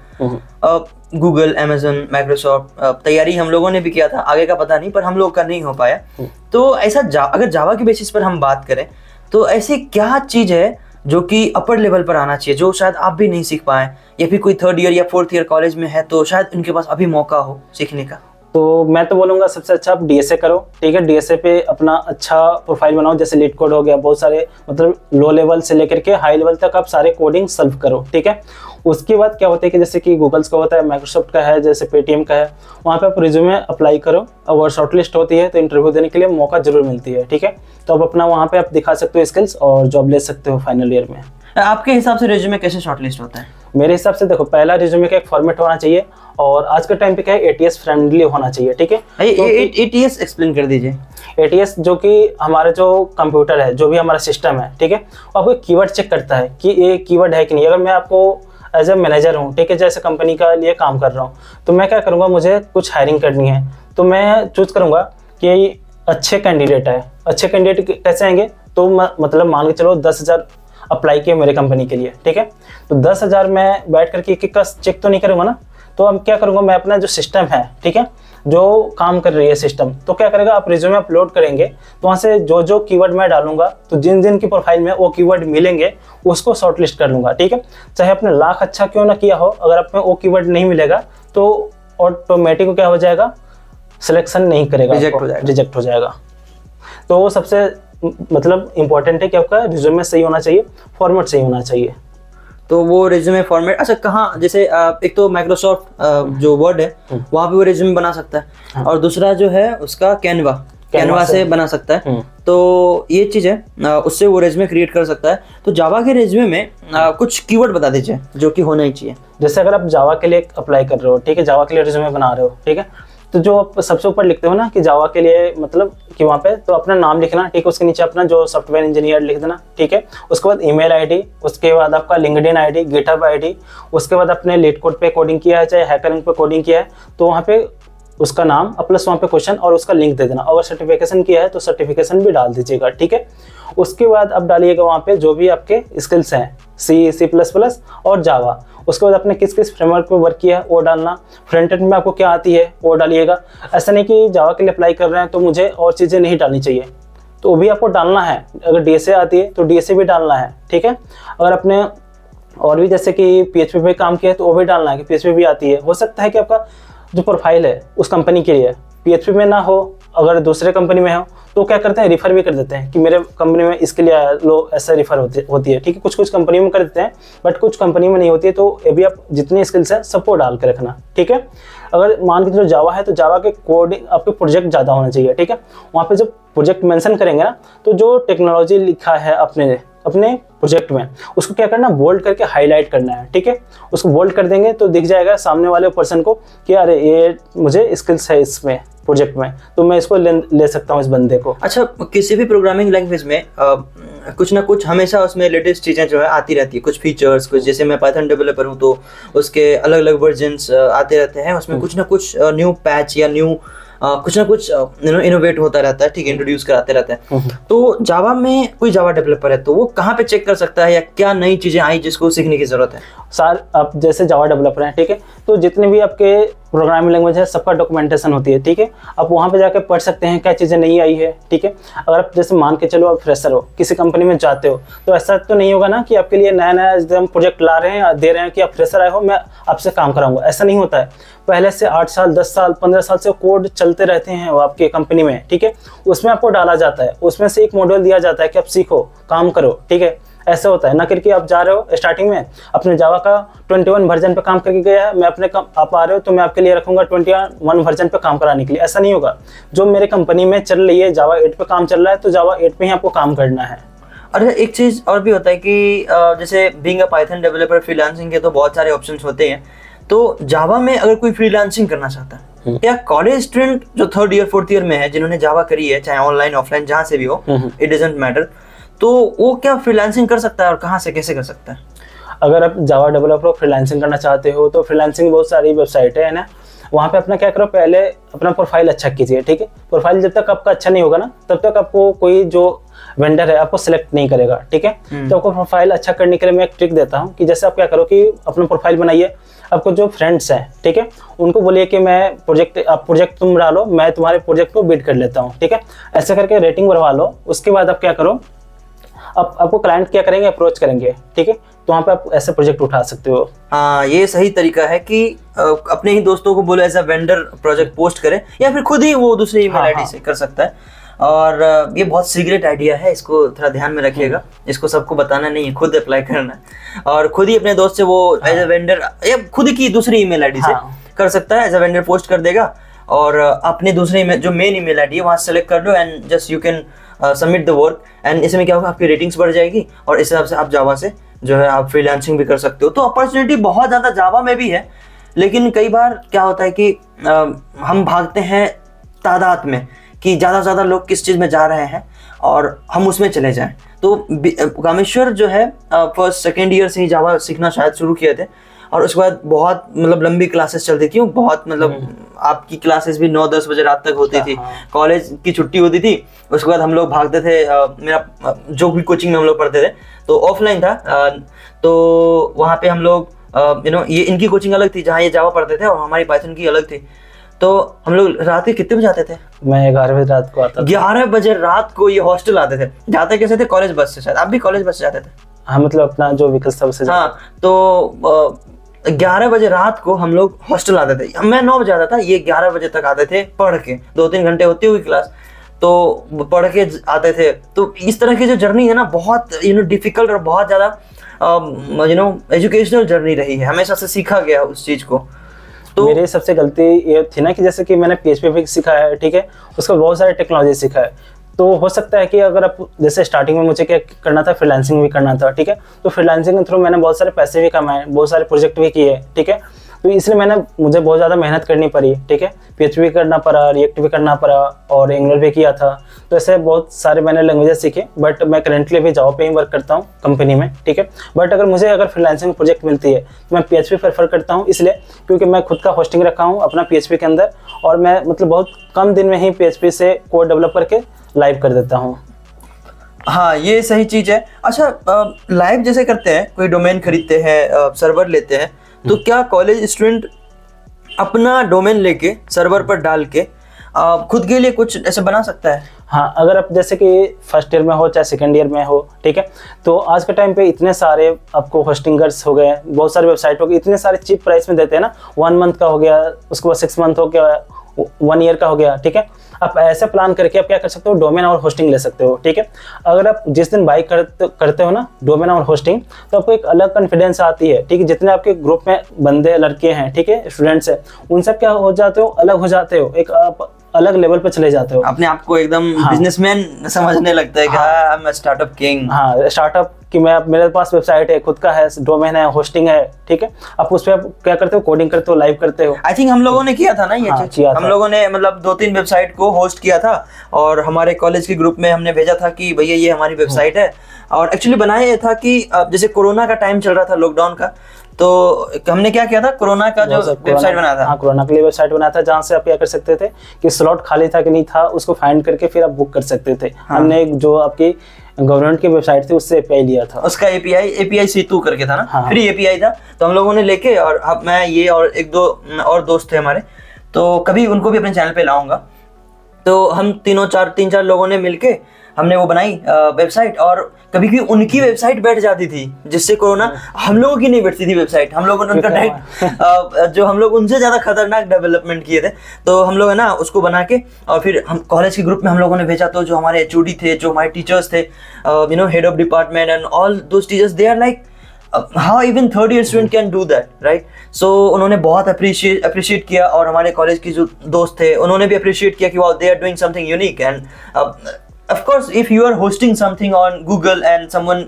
गूगल, अमेजन, माइक्रोसॉफ्ट, तैयारी हम लोगों ने भी किया था, आगे का पता नहीं, पर हम लोग का नहीं हो पाया। तो ऐसा अगर जावा की बेसिस पर हम बात करें तो ऐसी क्या चीज़ है जो कि अपर लेवल पर आना चाहिए, जो शायद आप भी नहीं सीख पाए, या फिर कोई 3rd ईयर या 4th ईयर कॉलेज में है तो शायद उनके पास अभी मौका हो सीखने का? तो मैं तो बोलूँगा सबसे अच्छा आप डीएसए करो, ठीक है। डीएसए पे अपना अच्छा प्रोफाइल बनाओ, जैसे लीड कोड हो गया, बहुत सारे मतलब लो लेवल से लेकर के हाई लेवल तक आप सारे कोडिंग सॉल्व करो, ठीक है। उसके बाद क्या होता है कि जैसे कि गूगल्स का होता है, माइक्रोसॉफ्ट का है, जैसे पेटीएम का है, वहाँ पे आप रिज्यूमे अप्लाई करो, और शॉर्टलिस्ट होती है तो इंटरव्यू देने के लिए मौका जरूर मिलती है, ठीक है। तो आप अपना वहाँ पे आप दिखा सकते हो स्किल्स और जॉब ले सकते हो फाइनल ईयर में। आपके हिसाब से रिज्यूमे कैसे शॉर्टलिस्ट होता है? मेरे हिसाब से देखो, पहला रिज्यूमे का एक फॉर्मेट होना चाहिए, और आज के टाइम पे क्या है, एटीएस फ्रेंडली होना चाहिए, ठीक है। एटीएस एक्सप्लेन कर दीजिए। एटीएस जो कि हमारा जो कंप्यूटर है, जो भी हमारा सिस्टम है, ठीक है, वो आपको कीवर्ड चेक करता है कि ये कीवर्ड है कि नहीं। अगर मैं आपको एज ए मैनेजर हूँ, ठीक है, जैसे कंपनी का लिए काम कर रहा हूँ, तो मैं क्या करूँगा, मुझे कुछ हायरिंग करनी है तो मैं चूज करूँगा कि अच्छे कैंडिडेट है। अच्छे कैंडिडेट कैसे आएंगे, तो मतलब मान के चलो 10,000 अप्लाई किए मेरे कंपनी के लिए, ठीक है। तो 10,000 मैं बैठ करके एक का चेक तो नहीं करूँगा ना, तो अब क्या करूँगा, मैं अपना जो सिस्टम है, ठीक है, जो काम कर रही है सिस्टम, तो क्या करेगा, आप रिज्यूमे अपलोड करेंगे तो वहाँ से जो जो कीवर्ड मैं डालूंगा, तो जिन जिन की प्रोफाइल में वो कीवर्ड मिलेंगे उसको शॉर्टलिस्ट कर लूँगा, ठीक है। चाहे आपने लाख अच्छा क्यों ना किया हो, अगर आप में वो कीवर्ड नहीं मिलेगा तो ऑटोमेटिक क्या हो जाएगा, सिलेक्शन नहीं करेगा, रिजेक्ट हो जाएगा। तो वो सबसे मतलब इम्पोर्टेंट है कि आपका रिज्यूमे सही होना चाहिए, फॉर्मेट सही होना चाहिए। तो वो रिज्यूमे फॉर्मेट, अच्छा कहाँ, जैसे एक तो माइक्रोसॉफ्ट जो वर्ड है वहाँ पे वो रिज्यूमे बना सकता है, और दूसरा जो है उसका कैनवा से बना सकता है, तो ये चीज़ है, उससे वो रिज्यूमे क्रिएट कर सकता है। तो जावा के रिज्यूमे में कुछ कीवर्ड बता दीजिए जो कि होना ही चाहिए। जैसे अगर आप जावा के लिए अप्लाई कर रहे हो, ठीक है, जावा के लिए रिज्यूमे बना रहे हो, ठीक है, तो जो आप सबसे ऊपर लिखते हो ना कि जावा के लिए, मतलब कि वहाँ पे तो अपना नाम लिखना, ठीक है, उसके नीचे अपना जो सॉफ्टवेयर इंजीनियर लिख देना, ठीक है। उसके बाद ईमेल आईडी, उसके बाद आपका लिंक्डइन आईडी, गिटहब आईडी, उसके बाद अपने लीड कोड पे कोडिंग किया है, चाहे हैकररैंक पे कोडिंग किया है, तो वहाँ पे उसका नाम प्लस वहाँ पे क्वेश्चन और उसका लिंक दे देना। अगर सर्टिफिकेशन किया है तो सर्टिफिकेशन भी डाल दीजिएगा, ठीक है। उसके बाद आप डालिएगा वहाँ पे जो भी आपके स्किल्स हैं, C++ और जावा। उसके बाद आपने किस किस फ्रेमवर्क पे वर्क किया है वो डालना, फ्रंट एंड में आपको क्या आती है वो डालिएगा। ऐसा नहीं कि जावा के लिए अप्लाई कर रहे हैं तो मुझे और चीज़ें नहीं डालनी चाहिए, तो वो भी आपको डालना है। अगर डीएसए आती है तो डीएसए भी डालना है, ठीक है। अगर आपने और भी जैसे कि PHP पे काम किया है तो वो भी डालना है कि PHP भी आती है। हो सकता है कि आपका जो प्रोफाइल है उस कंपनी के लिए PHP में ना हो, अगर दूसरे कंपनी में हो तो क्या करते हैं, रिफ़र भी कर देते हैं कि मेरे कंपनी में इसके लिए लो, ऐसा रिफ़र होती है, ठीक है। कुछ कुछ कंपनी में कर देते हैं बट कुछ कंपनी में नहीं होती है, तो ये भी आप जितनी स्किल्स है सबको डाल के रखना, ठीक है। अगर मान के चलो जावा है तो जावा के कोडिंग आपके प्रोजेक्ट ज़्यादा होना चाहिए, ठीक है। वहाँ पे जब प्रोजेक्ट मेंशन करेंगे ना, तो जो टेक्नोलॉजी लिखा है अपने प्रोजेक्ट में उसको क्या करना, बोल्ड करके हाईलाइट करना है, ठीक है। उसको बोल्ड कर देंगे तो दिख जाएगा सामने वाले पर्सन को कि अरे ये मुझे स्किल्स है इसमें, प्रोजेक्ट में, तो मैं इसको ले सकता हूँ इस बंदे को। अच्छा, किसी भी प्रोग्रामिंग लैंग्वेज में कुछ ना कुछ हमेशा उसमें लेटेस्ट चीज़ें जो है आती रहती है, कुछ फीचर्स, कुछ जैसे मैं पाइथन डेवलपर हूँ तो उसके अलग अलग वर्जन्स आते रहते हैं, उसमें कुछ ना कुछ न्यू पैच या न्यू कुछ ना कुछ इनोवेट होता रहता है, ठीक है, इंट्रोड्यूस कराते रहते हैं। तो जावा में कोई जावा डेवलपर है तो वो कहाँ पे चेक कर सकता है या क्या नई चीज़ें आई जिसको सीखने की ज़रूरत है? सर आप जैसे जावा डेवलपर हैं, ठीक है, तो जितने भी आपके प्रोग्रामिंग लैंग्वेज है सबका डॉक्यूमेंटेशन होती है, ठीक है, आप वहाँ पे जाकर पढ़ सकते हैं क्या चीज़ें नई आई है, ठीक है। अगर आप जैसे मान के चलो आप फ्रेशर हो, किसी कंपनी में जाते हो, तो ऐसा तो नहीं होगा ना कि आपके लिए नया नया एकदम प्रोजेक्ट ला रहे हैं, दे रहे हैं कि आप फ्रेशर आए हो, मैं आपसे काम कराऊंगा, ऐसा नहीं होता है। पहले से 8 साल 10 साल 15 साल से कोड चलते रहते हैं वो आपके कंपनी में, ठीक है, उसमें आपको डाला जाता है, उसमें से एक मॉड्यूल दिया जाता है कि आप सीखो, काम करो, ठीक है। ऐसा होता है ना करके आप जा रहे हो स्टार्टिंग में अपने जावा का 21 वर्जन पे काम करके गया है, मैं अपने आप आ रहे हो तो मैं आपके लिए रखूंगा 21 वर्जन पे काम कराने के लिए, ऐसा नहीं होगा। जो मेरे कंपनी में चल रही है जावा 8 पे काम चल रहा है तो जावा 8 पे ही आपको काम करना है। अरे एक चीज़ और भी होता है कि जैसे being a Python developer freelancing के तो बहुत सारे ऑप्शंस होते हैं, तो जावा में अगर कोई फ्रीलांसिंग करना चाहता है या कॉलेज स्टूडेंट जो 3rd ईयर 4th ईयर में है जिन्होंने जावा करी है, चाहे ऑनलाइन ऑफलाइन जहाँ से भी हो, इट डजंट मैटर, तो वो क्या फ्रीलांसिंग कर सकता है और कहाँ से कैसे कर सकता है? अगर आप जावा डेवलपर फ्रीलांसिंग करना चाहते हो तो फ्रीलांसिंग बहुत सारी वेबसाइट है ना, वहाँ पे अपना क्या करो, पहले अपना प्रोफाइल अच्छा कीजिए, ठीक है। प्रोफाइल जब तक आपका अच्छा नहीं होगा ना तब तक आपको कोई जो वेंडर है आपको सिलेक्ट नहीं करेगा, ठीक है। तो आपको प्रोफाइल अच्छा करने के लिए मैं एक ट्रिक देता हूँ कि जैसे आप क्या करो कि अपना प्रोफाइल बनाइए, आपको जो फ्रेंड्स हैं, ठीक है, उनको बोलिए कि मैं प्रोजेक्ट तुम डालो, मैं तुम्हारे प्रोजेक्ट को बीट कर लेता हूँ, ठीक है। ऐसे करके रेटिंग बढ़वा लो। उसके बाद आप क्या करो, आपको क्लाइंट क्या करेंगे, अप्रोच करेंगे, ठीक है, तो वहाँ पे आप ऐसे प्रोजेक्ट उठा सकते हो। हाँ, ये सही तरीका है कि अपने ही दोस्तों को बोलो as a vendor project post करे या फिर खुद ही वो दूसरे ईमेल आईडी से कर सकता है। और ये बहुत सीक्रेट आइडिया है, इसको थोड़ा ध्यान में रखिएगा, इसको सबको बताना नहीं है, खुद अप्लाई करना है और खुद ही अपने दोस्त से वो एज अ वेंडर या खुद की दूसरी ईमेल आईडी से कर सकता है, एज अ वेंडर पोस्ट कर देगा और अपने दूसरे ईमेल जो मेन ईमेल आईडी है वहाँ सेलेक्ट कर लो and just you can submit the work and इसमें क्या होगा, आपकी रेटिंग्स बढ़ जाएगी और इस हिसाब से आप जावा से जो है आप फ्रीलांसिंग भी कर सकते हो। तो अपॉर्चुनिटी बहुत ज़्यादा जावा में भी है, लेकिन कई बार क्या होता है कि हम भागते हैं तादाद में कि ज़्यादा से ज़्यादा लोग किस चीज़ में जा रहे हैं और हम उसमें चले जाएं। तो कामेश्वर जो है 1st 2nd ईयर से ही जावा सीखना शायद शुरू किए थे और उसके बाद बहुत मतलब लंबी क्लासेस चलती थी, बहुत मतलब आपकी क्लासेस भी 9-10 बजे रात तक होती थी, कॉलेज की छुट्टी होती थी, उसके बाद हम लोग भागते थे। मेरा जो भी कोचिंग में हम लोग पढ़ते थे तो ऑफलाइन था, तो वहाँ पे हम लोग ये इनकी कोचिंग अलग थी जहाँ ये जावा पढ़ते थे और हमारी पाइथन की अलग थी। तो हम लोग रात के कितने बजे आते थे? मैं 11 बजे रात को आता था। 11 बजे रात को ये हॉस्टल आते थे। जाते कैसे थे? कॉलेज बस से। शायद आप भी कॉलेज बस से जाते थे? हाँ, मतलब अपना जो व्हीकल सब से। हाँ, तो 11 बजे रात को हम लोग हॉस्टल आते थे। मैं 9 बजे आता था, ये 11 बजे तक आते थे पढ़ के, 2-3 घंटे होती हुई क्लास, तो पढ़ के आते थे। तो इस तरह की जो जर्नी है ना, बहुत डिफिकल्ट और बहुत ज़्यादा एजुकेशनल जर्नी रही है, हमेशा से सीखा गया उस चीज़ को। तो मेरी सबसे गलती ये थी ना कि जैसे कि मैंने PHP भी सीखा है, ठीक है, उसका बहुत सारे टेक्नोलॉजी सीखा है। तो हो सकता है कि अगर आप जैसे स्टार्टिंग में मुझे क्या करना था, फ्रीलांसिंग भी करना था, ठीक है, तो फ्रीलांसिंग के थ्रू मैंने बहुत सारे पैसे भी कमाए, बहुत सारे प्रोजेक्ट भी किए, ठीक है। तो इसलिए मुझे बहुत ज़्यादा मेहनत करनी पड़ी, ठीक है, PHP भी करना पड़ा, रिएक्ट भी करना पड़ा और एंगुलर भी किया था। तो ऐसे बहुत सारे मैंने लैंग्वेजेस सीखे, बट मैं करेंटली अभी जावा पे ही वर्क करता हूँ कंपनी में, ठीक है। बट अगर मुझे फ्रीलांसिंग प्रोजेक्ट मिलती है तो मैं PHP प्रेफर करता हूँ, इसलिए क्योंकि मैं खुद का होस्टिंग रखा हूँ अपना PHP के अंदर और मैं मतलब बहुत कम दिन में ही PHP से कोड डेवलप करके लाइव कर देता हूँ। हाँ, ये सही चीज़ है। अच्छा, लाइव जैसे करते हैं, कोई डोमेन खरीदते हैं, सर्वर लेते हैं, तो क्या कॉलेज स्टूडेंट अपना डोमेन लेके सर्वर पर डाल के खुद के लिए कुछ ऐसे बना सकता है? हाँ, अगर आप जैसे कि 1st ईयर में हो चाहे 2nd ईयर में हो, ठीक है, तो आज के टाइम पे इतने सारे आपको होस्टिंगर्स हो गए, बहुत सारे वेबसाइट हो गए, इतने सारे चीप प्राइस में देते हैं ना, 1 मंथ का हो गया, उसके बाद 6 मंथ हो गया, 1 ईयर का हो गया, ठीक है। आप ऐसे प्लान करके आप क्या कर सकते हो, डोमेन और होस्टिंग ले सकते हो, ठीक है। अगर आप जिस दिन बाई करते हो ना डोमेन और होस्टिंग, तो आपको एक अलग कॉन्फिडेंस आती है, ठीक है। जितने आपके ग्रुप में बंदे लड़के हैं, ठीक है, स्टूडेंट्स हैं, उन सब क्या हो जाते हो, अलग हो जाते हो, एक अलग लेवल पे चले जाते हो। अपने आप को एकदम बिजनेसमैन समझने लगता है कि I am a startup king. हाँ, स्टार्टअप कि मेरे पास वेबसाइट है, खुद का है, डोमेन है, होस्टिंग है, ठीक है। आप उस पर क्या करते हो, कोडिंग करते हो, लाइव करते हो। आई थिंक हम लोगों ने किया था ना ये चीज, हम लोगों ने मतलब 2-3 वेबसाइट को होस्ट किया था और हमारे कॉलेज के ग्रुप में हमने भेजा था कि भैया ये हमारी वेबसाइट है। और एक्चुअली बनाया ये था कि जैसे कोरोना का टाइम चल रहा था, लॉकडाउन का, तो हमने क्या किया था, कोरोना का जो वेबसाइट बनाया था। हाँ, कोरोना के लिए वेबसाइट बनाया था, जहाँ से आप क्या कर सकते थे कि स्लॉट खाली था कि नहीं था उसको फाइंड करके फिर आप बुक कर सकते थे। हमने जो आपकी गवर्नमेंट की वेबसाइट थी उससे एपीआई लिया था। उसका एपीआई सेतु करके था ना, फ्री एपीआई था। तो हम लोगों ने लेके, और अब मैं ये और 1-2 और दोस्त थे हमारे, तो कभी उनको भी अपने चैनल पे लाऊंगा। तो हम 3-4 लोगों ने मिलके हमने वो बनाई वेबसाइट, और कभी भी उनकी वेबसाइट बैठ जाती थी, जिससे कोरोना हम लोगों की नहीं बैठती थी वेबसाइट। हम लोगों ने उनका डायरेक्ट जो हम लोग उनसे ज़्यादा खतरनाक डेवलपमेंट किए थे, तो हम लोग है ना उसको बना के, और फिर हम कॉलेज के ग्रुप में हम लोगों ने भेजा। तो जो हमारे HOD थे, जो हमारे टीचर्स थे, head of department and all those teachers, they are like how even third year student can do that, right? So उन्होंने बहुत appreciate किया, और हमारे कॉलेज के जो दोस्त थे उन्होंने भी appreciate किया कि wow, they are doing something unique. And of course, if you are hosting something on Google and someone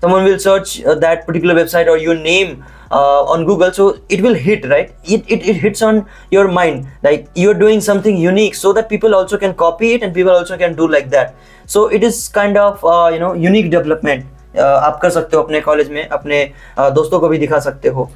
will search that particular website or your name on Google, so it will hit, right? It hits on your mind, like you're doing something unique, so that people also can copy it and people also can do like that. So it is kind of unique development. आप कर सकते हो अपने college में, अपने दोस्तों को भी दिखा सकते हो,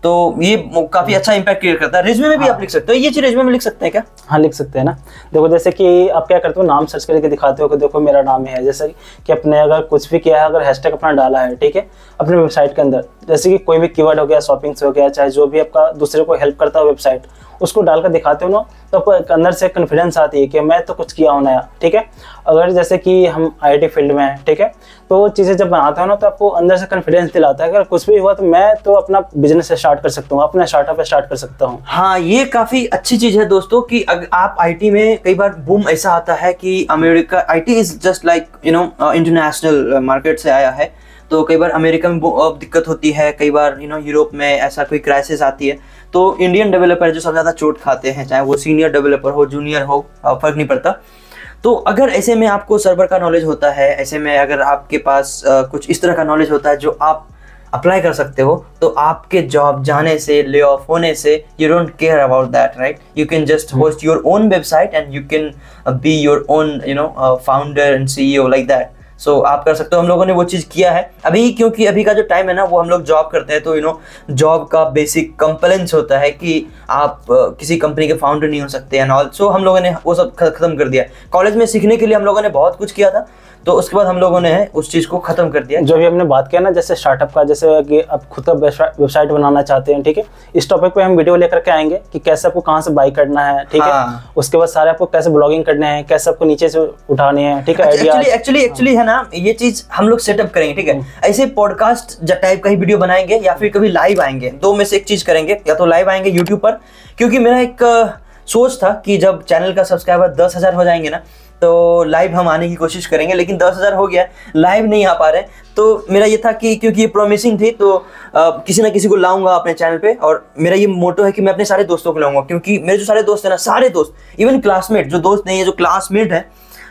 तो ये काफी अच्छा इंपैक्ट क्रिएट करता है। रिज्यूमे में भी आप लिख सकते हो, ये चीज रिज्यूमे में लिख सकते हैं क्या? हाँ, लिख सकते हैं ना। देखो, जैसे कि आप क्या करते हो, नाम सर्च करके दिखाते हो कि देखो मेरा नाम है, जैसे कि अपने अगर कुछ भी किया है, अगर हैशटैग अपना डाला है, ठीक है, अपने वेबसाइट के अंदर, जैसे कि कोई भी कीवर्ड हो गया, शॉपिंग से हो गया, चाहे जो भी आपका दूसरे को हेल्प करता हो वेबसाइट, उसको डालकर दिखाते हो ना, तो आपको अंदर से कॉन्फिडेंस आती है कि मैं तो कुछ किया हूँ नया, ठीक है। अगर जैसे कि हम IT फील्ड में हैं, ठीक है, तो वो चीज़ें जब बनाते हो ना, तो आपको अंदर से कॉन्फिडेंस दिलाता है कि अगर कुछ भी हुआ तो मैं तो अपना बिजनेस स्टार्ट कर सकता हूँ, अपना स्टार्टअप स्टार्ट कर सकता हूँ। हाँ, ये काफ़ी अच्छी चीज़ है दोस्तों कि अगर आप IT में, कई बार बूम ऐसा आता है कि America, IT is just like international market से आया है, तो कई बार अमेरिका में दिक्कत होती है, कई बार यूरोप में ऐसा कोई क्राइसिस आती है, तो इंडियन डेवलपर जो सबसे ज़्यादा चोट खाते हैं, चाहे वो सीनियर डेवलपर हो, जूनियर हो, फर्क नहीं पड़ता। तो अगर ऐसे में आपको सर्वर का नॉलेज होता है, ऐसे में अगर आपके पास कुछ इस तरह का नॉलेज होता है जो आप अप्लाई कर सकते हो, तो आपके जॉब जाने से, ले ऑफ होने से, you don't care about that, right? You can just host your own website and you can be your own founder and CEO like that. So आप कर सकते हो। हम लोगों ने वो चीज़ किया है अभी, क्योंकि अभी का जो टाइम है ना, वो हम लोग जॉब करते हैं, तो जॉब का बेसिक कंप्लेंस होता है कि आप किसी कंपनी के फाउंडर नहीं हो सकते एंड ऑल। सो हम लोगों ने वो सब खत्म कर दिया। कॉलेज में सीखने के लिए हम लोगों ने बहुत कुछ किया था, तो उसके बाद हम लोगों ने उस चीज़ को ख़त्म कर दिया। जो भी हमने बात किया ना, जैसे स्टार्टअप का, जैसे कि आप खुद का वेबसाइट बनाना चाहते हैं, ठीक है, इस टॉपिक पे हम वीडियो लेकर के आएंगे कि कैसे आपको कहाँ से बाई करना है, ठीक है, उसके बाद सारे आपको कैसे ब्लॉगिंग करने हैं, कैसे आपको नीचे से उठाने हैं, ठीक है। एक्चुअली है ना, ये चीज़ हम लोग सेटअप करेंगे, ठीक है। ऐसे पॉडकास्ट टाइप का ही वीडियो बनाएंगे या फिर कभी लाइव आएंगे, दो में से एक चीज़ करेंगे, या तो लाइव आएंगे यूट्यूब पर, क्योंकि मेरा एक सोच था कि जब चैनल का सब्सक्राइबर 10,000 हो जाएंगे ना, तो लाइव हम आने की कोशिश करेंगे, लेकिन 10,000 हो गया, लाइव नहीं आ पा रहे। तो मेरा ये था कि क्योंकि ये प्रॉमिसिंग थी, तो किसी ना किसी को लाऊंगा अपने चैनल पे, और मेरा ये मोटो है कि मैं अपने सारे दोस्तों को लाऊंगा, क्योंकि मेरे जो सारे दोस्त हैं ना, सारे दोस्त, इवन क्लासमेट, जो दोस्त नहीं है, जो क्लासमेट है,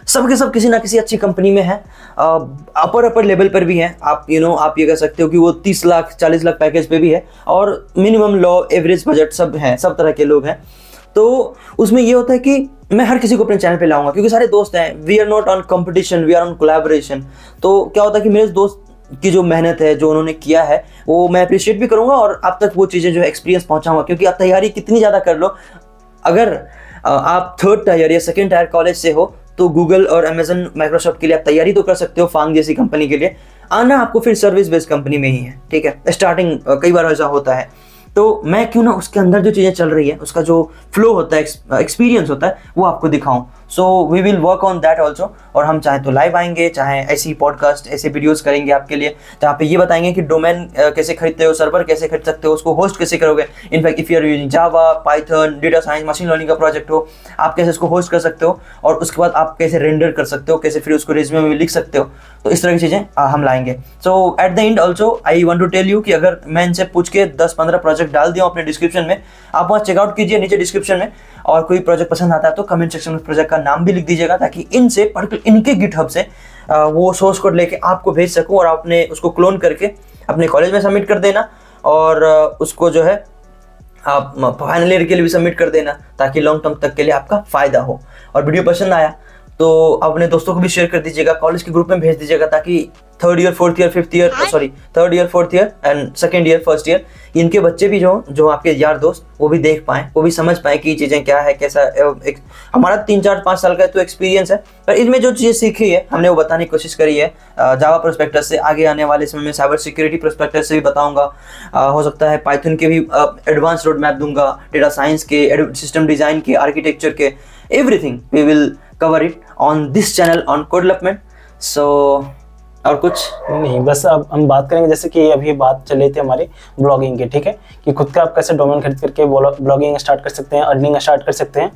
सब के सब किसी ना किसी अच्छी कंपनी में है, अपर लेवल पर भी है। आप आप ये कह सकते हो कि वो 30 लाख 40 लाख पैकेज पे भी है, और मिनिमम लो एवरेज बजट सब हैं, सब तरह के लोग हैं। तो उसमें ये होता है कि मैं हर किसी को अपने चैनल पे लाऊंगा, क्योंकि सारे दोस्त हैं। We are not on competition, we are on collaboration. तो क्या होता है कि मेरे दोस्त की जो मेहनत है, जो उन्होंने किया है, वो मैं अप्रिशिएट भी करूंगा, और आप तक वो चीज़ें जो एक्सपीरियंस पहुंचाऊंगा। क्योंकि आप तैयारी कितनी ज़्यादा कर लो, अगर आप 3rd टायर या 2nd टायर कॉलेज से हो, तो गूगल और अमेजन, माइक्रोसॉफ्ट के लिए आप तैयारी तो कर सकते हो, फांग जैसी कंपनी के लिए। आना आपको फिर सर्विस बेस्ड कंपनी में ही है, ठीक है, स्टार्टिंग कई बार ऐसा होता है। तो मैं क्यों ना उसके अंदर जो चीज़ें चल रही है, उसका जो फ्लो होता है, एक्सपीरियंस होता है, वो आपको दिखाऊं। So we will work on that also. और हम चाहे तो लाइव आएंगे, चाहे ऐसी पॉडकास्ट ऐसे वीडियोस करेंगे आपके लिए, जहाँ पे ये बताएंगे कि डोमेन कैसे खरीदते हो, सर्वर कैसे खरीद सकते हो, उसको होस्ट कैसे करोगे। In fact if you are using Java, Python, data science, machine learning का प्रोजेक्ट हो, आप कैसे उसको होस्ट कर सकते हो, और उसके बाद आप कैसे रेंडर कर सकते हो, कैसे फिर उसको रिज्यूमे में लिख सकते हो। तो इस तरह की चीज़ें हम लाएंगे। So at the end also I want to tell you कि अगर मैं इनसे पूछ के 10-15 प्रोजेक्ट डाल दिया अपने डिस्क्रिप्शन में, आप वहाँ चेकआउट कीजिए नीचे डिस्क्रिप्शन में, और कोई प्रोजेक्ट पसंद आता है तो कमेंट सेक्शन में प्रोजेक्ट का नाम भी लिख दीजिएगा, ताकि इनसे पर्टिकुलर इनके गिटहब से वो सोर्स कोड लेके आपको भेज सकूं, और आपने उसको क्लोन करके अपने कॉलेज में सबमिट कर देना, और उसको जो है आप फाइनल ईयर के लिए भी सबमिट कर देना, ताकि लॉन्ग टर्म तक के लिए आपका फायदा हो। और वीडियो पसंद आया तो अपने दोस्तों को भी शेयर कर दीजिएगा, कॉलेज के ग्रुप में भेज दीजिएगा, ताकि third year, fourth year and second year, first year, इनके बच्चे भी जो आपके यार दोस्त, वो भी देख पाएँ, वो भी समझ पाएँ कि चीज़ें क्या है, कैसा एक हमारा 3-4-5 साल का तो एक्सपीरियंस है, पर इसमें जो चीज़ें सीखी है हमने वो बताने की कोशिश करी है जावा प्रोस्पेक्टस से। आगे आने वाले समय में साइबर सिक्योरिटी प्रोस्पेक्टस से भी बताऊंगा, हो सकता है पाइथन के भी एडवांस रोड मैप दूंगा, डेटा साइंस के, सिस्टम डिज़ाइन के, आर्किटेक्चर के, everything we will cover it on this channel on code development. So और कुछ नहीं, बस अब हम बात करेंगे, जैसे कि अभी बात चल रही थी हमारी ब्लॉगिंग की, ठीक है, कि खुद का आप कैसे डोमेन खरीद करके ब्लॉगिंग स्टार्ट कर सकते हैं, अर्निंग स्टार्ट कर सकते हैं।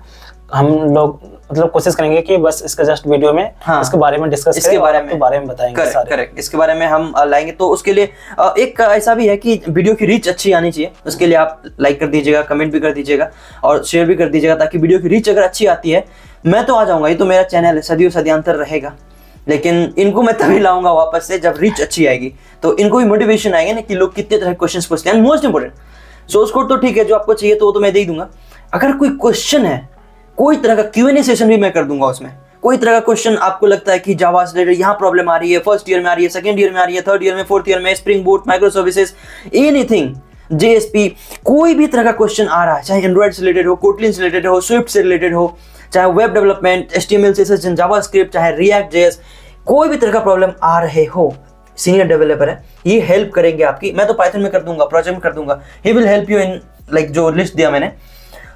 हम लोग मतलब कोशिश करेंगे कि बस इसका जस्ट वीडियो में इसके बारे में डिस्कस इसके बारे में बताएंगे। करेक्ट, इसके बारे में हम लाएंगे। तो उसके लिए एक ऐसा भी है कि वीडियो की रीच अच्छी आनी चाहिए, उसके लिए आप लाइक कर दीजिएगा, कमेंट भी कर दीजिएगा और शेयर भी कर दीजिएगा, ताकि वीडियो की रीच अगर अच्छी आती है, मैं तो आ जाऊंगा, ये तो मेरा चैनल है, सदियों सदियांतर रहेगा, लेकिन इनको मैं तभी लाऊंगा वापस से जब रीच अच्छी आएगी, तो इनको भी मोटिवेशन आएगा ना कि लोग कितने तरह के क्वेश्चंस पूछते हैं। मोस्ट इंपोर्टेंट सोर्स कोड तो ठीक है, जो आपको चाहिए तो वो तो मैं दे ही दूंगा। अगर कोई क्वेश्चन है, कोई तरह का Q&A सेशन भी मैं कर दूंगा उसमें। कोई तरह का क्वेश्चन आपको लगता है कि जावा से रिलेटेड यहाँ प्रॉब्लम आ रही है, फर्स्ट ईयर में आ रही है, सेकंड ईयर में आ रही है, थर्ड ईयर में, फोर्थ ईयर में, spring boot, micro services, anything, JSP, कोई भी तरह का क्वेश्चन आ रहा है, चाहे एंड्रॉइड से रिलेटेड हो, कोटलिन से रिलेटेड हो, स्विफ्ट से रिलेटेड हो, चाहे web development, HTML, CSS, JavaScript, चाहे रिएक्ट JS, कोई भी तरह का प्रॉब्लम आ रहे हो, सीनियर डेवलपर है, ये हेल्प करेंगे आपकी। मैं तो पाइथन में कर दूंगा, प्रोजेक्ट में कर दूंगा, he will help you in like जो लिस्ट दिया मैंने।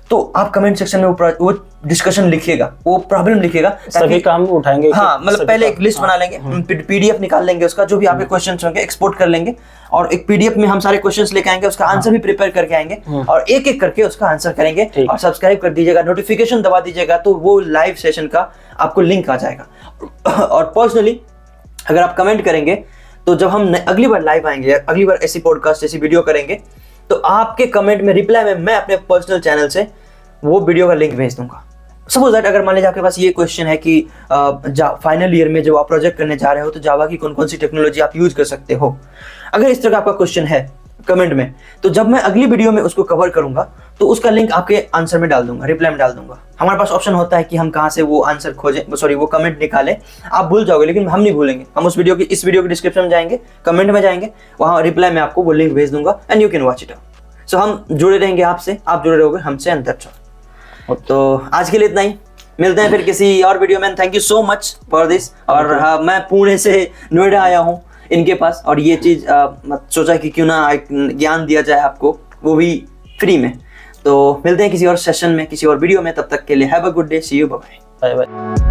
तो आप कमेंट सेक्शन में वो डिस्कशन लिखिएगा, वो प्रॉब्लम लिखिएगा, सभी काम उठाएंगे। हाँ, मतलब पहले एक लिस्ट बना लेंगे, PDF निकाल लेंगे उसका, जो भी आपके क्वेश्चंस होंगे एक्सपोर्ट कर लेंगे, और एक PDF में हम सारे क्वेश्चंस लेके आएंगे, उसका आंसर भी प्रिपेयर करके आएंगे, और एक एक करके उसका आंसर करेंगे। और सब्सक्राइब कर दीजिएगा, नोटिफिकेशन दबा दीजिएगा, तो वो लाइव सेशन का आपको लिंक आ जाएगा। और पर्सनली अगर आप कमेंट करेंगे, तो जब हम अगली बार लाइव आएंगे, अगली बार ऐसी पॉडकास्ट, ऐसी वीडियो करेंगे, तो आपके कमेंट में रिप्लाई में मैं अपने पर्सनल चैनल से वो वीडियो का लिंक भेज दूंगा। सपोज दैट अगर मान लीजिए आपके पास ये क्वेश्चन है कि फाइनल ईयर में जब आप प्रोजेक्ट करने जा रहे हो, तो जावा की कौन कौन सी टेक्नोलॉजी आप यूज कर सकते हो, अगर इस तरह का आपका क्वेश्चन है कमेंट में, तो जब मैं अगली वीडियो में उसको कवर करूंगा, तो उसका लिंक आपके आंसर में डाल दूंगा, रिप्लाई में डाल दूंगा। हमारे पास ऑप्शन होता है कि हम कहाँ से वो आंसर खोजें, वो कमेंट निकालें। आप भूल जाओगे, लेकिन हम नहीं भूलेंगे। हम इस वीडियो के डिस्क्रिप्शन में जाएंगे, कमेंट में जाएंगे, वहाँ रिप्लाई में आपको वो लिंक भेज दूंगा, and you can watch it. So हम जुड़े रहेंगे आपसे, आप जुड़े रहोगे हमसे, एंड दैट्स ऑल। तो आज के लिए इतना ही, मिलते हैं फिर किसी और वीडियो में। Thank you so much for this. और हाँ, मैं पुणे से नोएडा आया हूँ इनके पास, और ये चीज़ सोचा कि क्यों ना ज्ञान दिया जाए आपको, वो भी फ्री में। तो मिलते हैं किसी और सेशन में, किसी और वीडियो में, तब तक के लिए have a good day, see you, bye bye.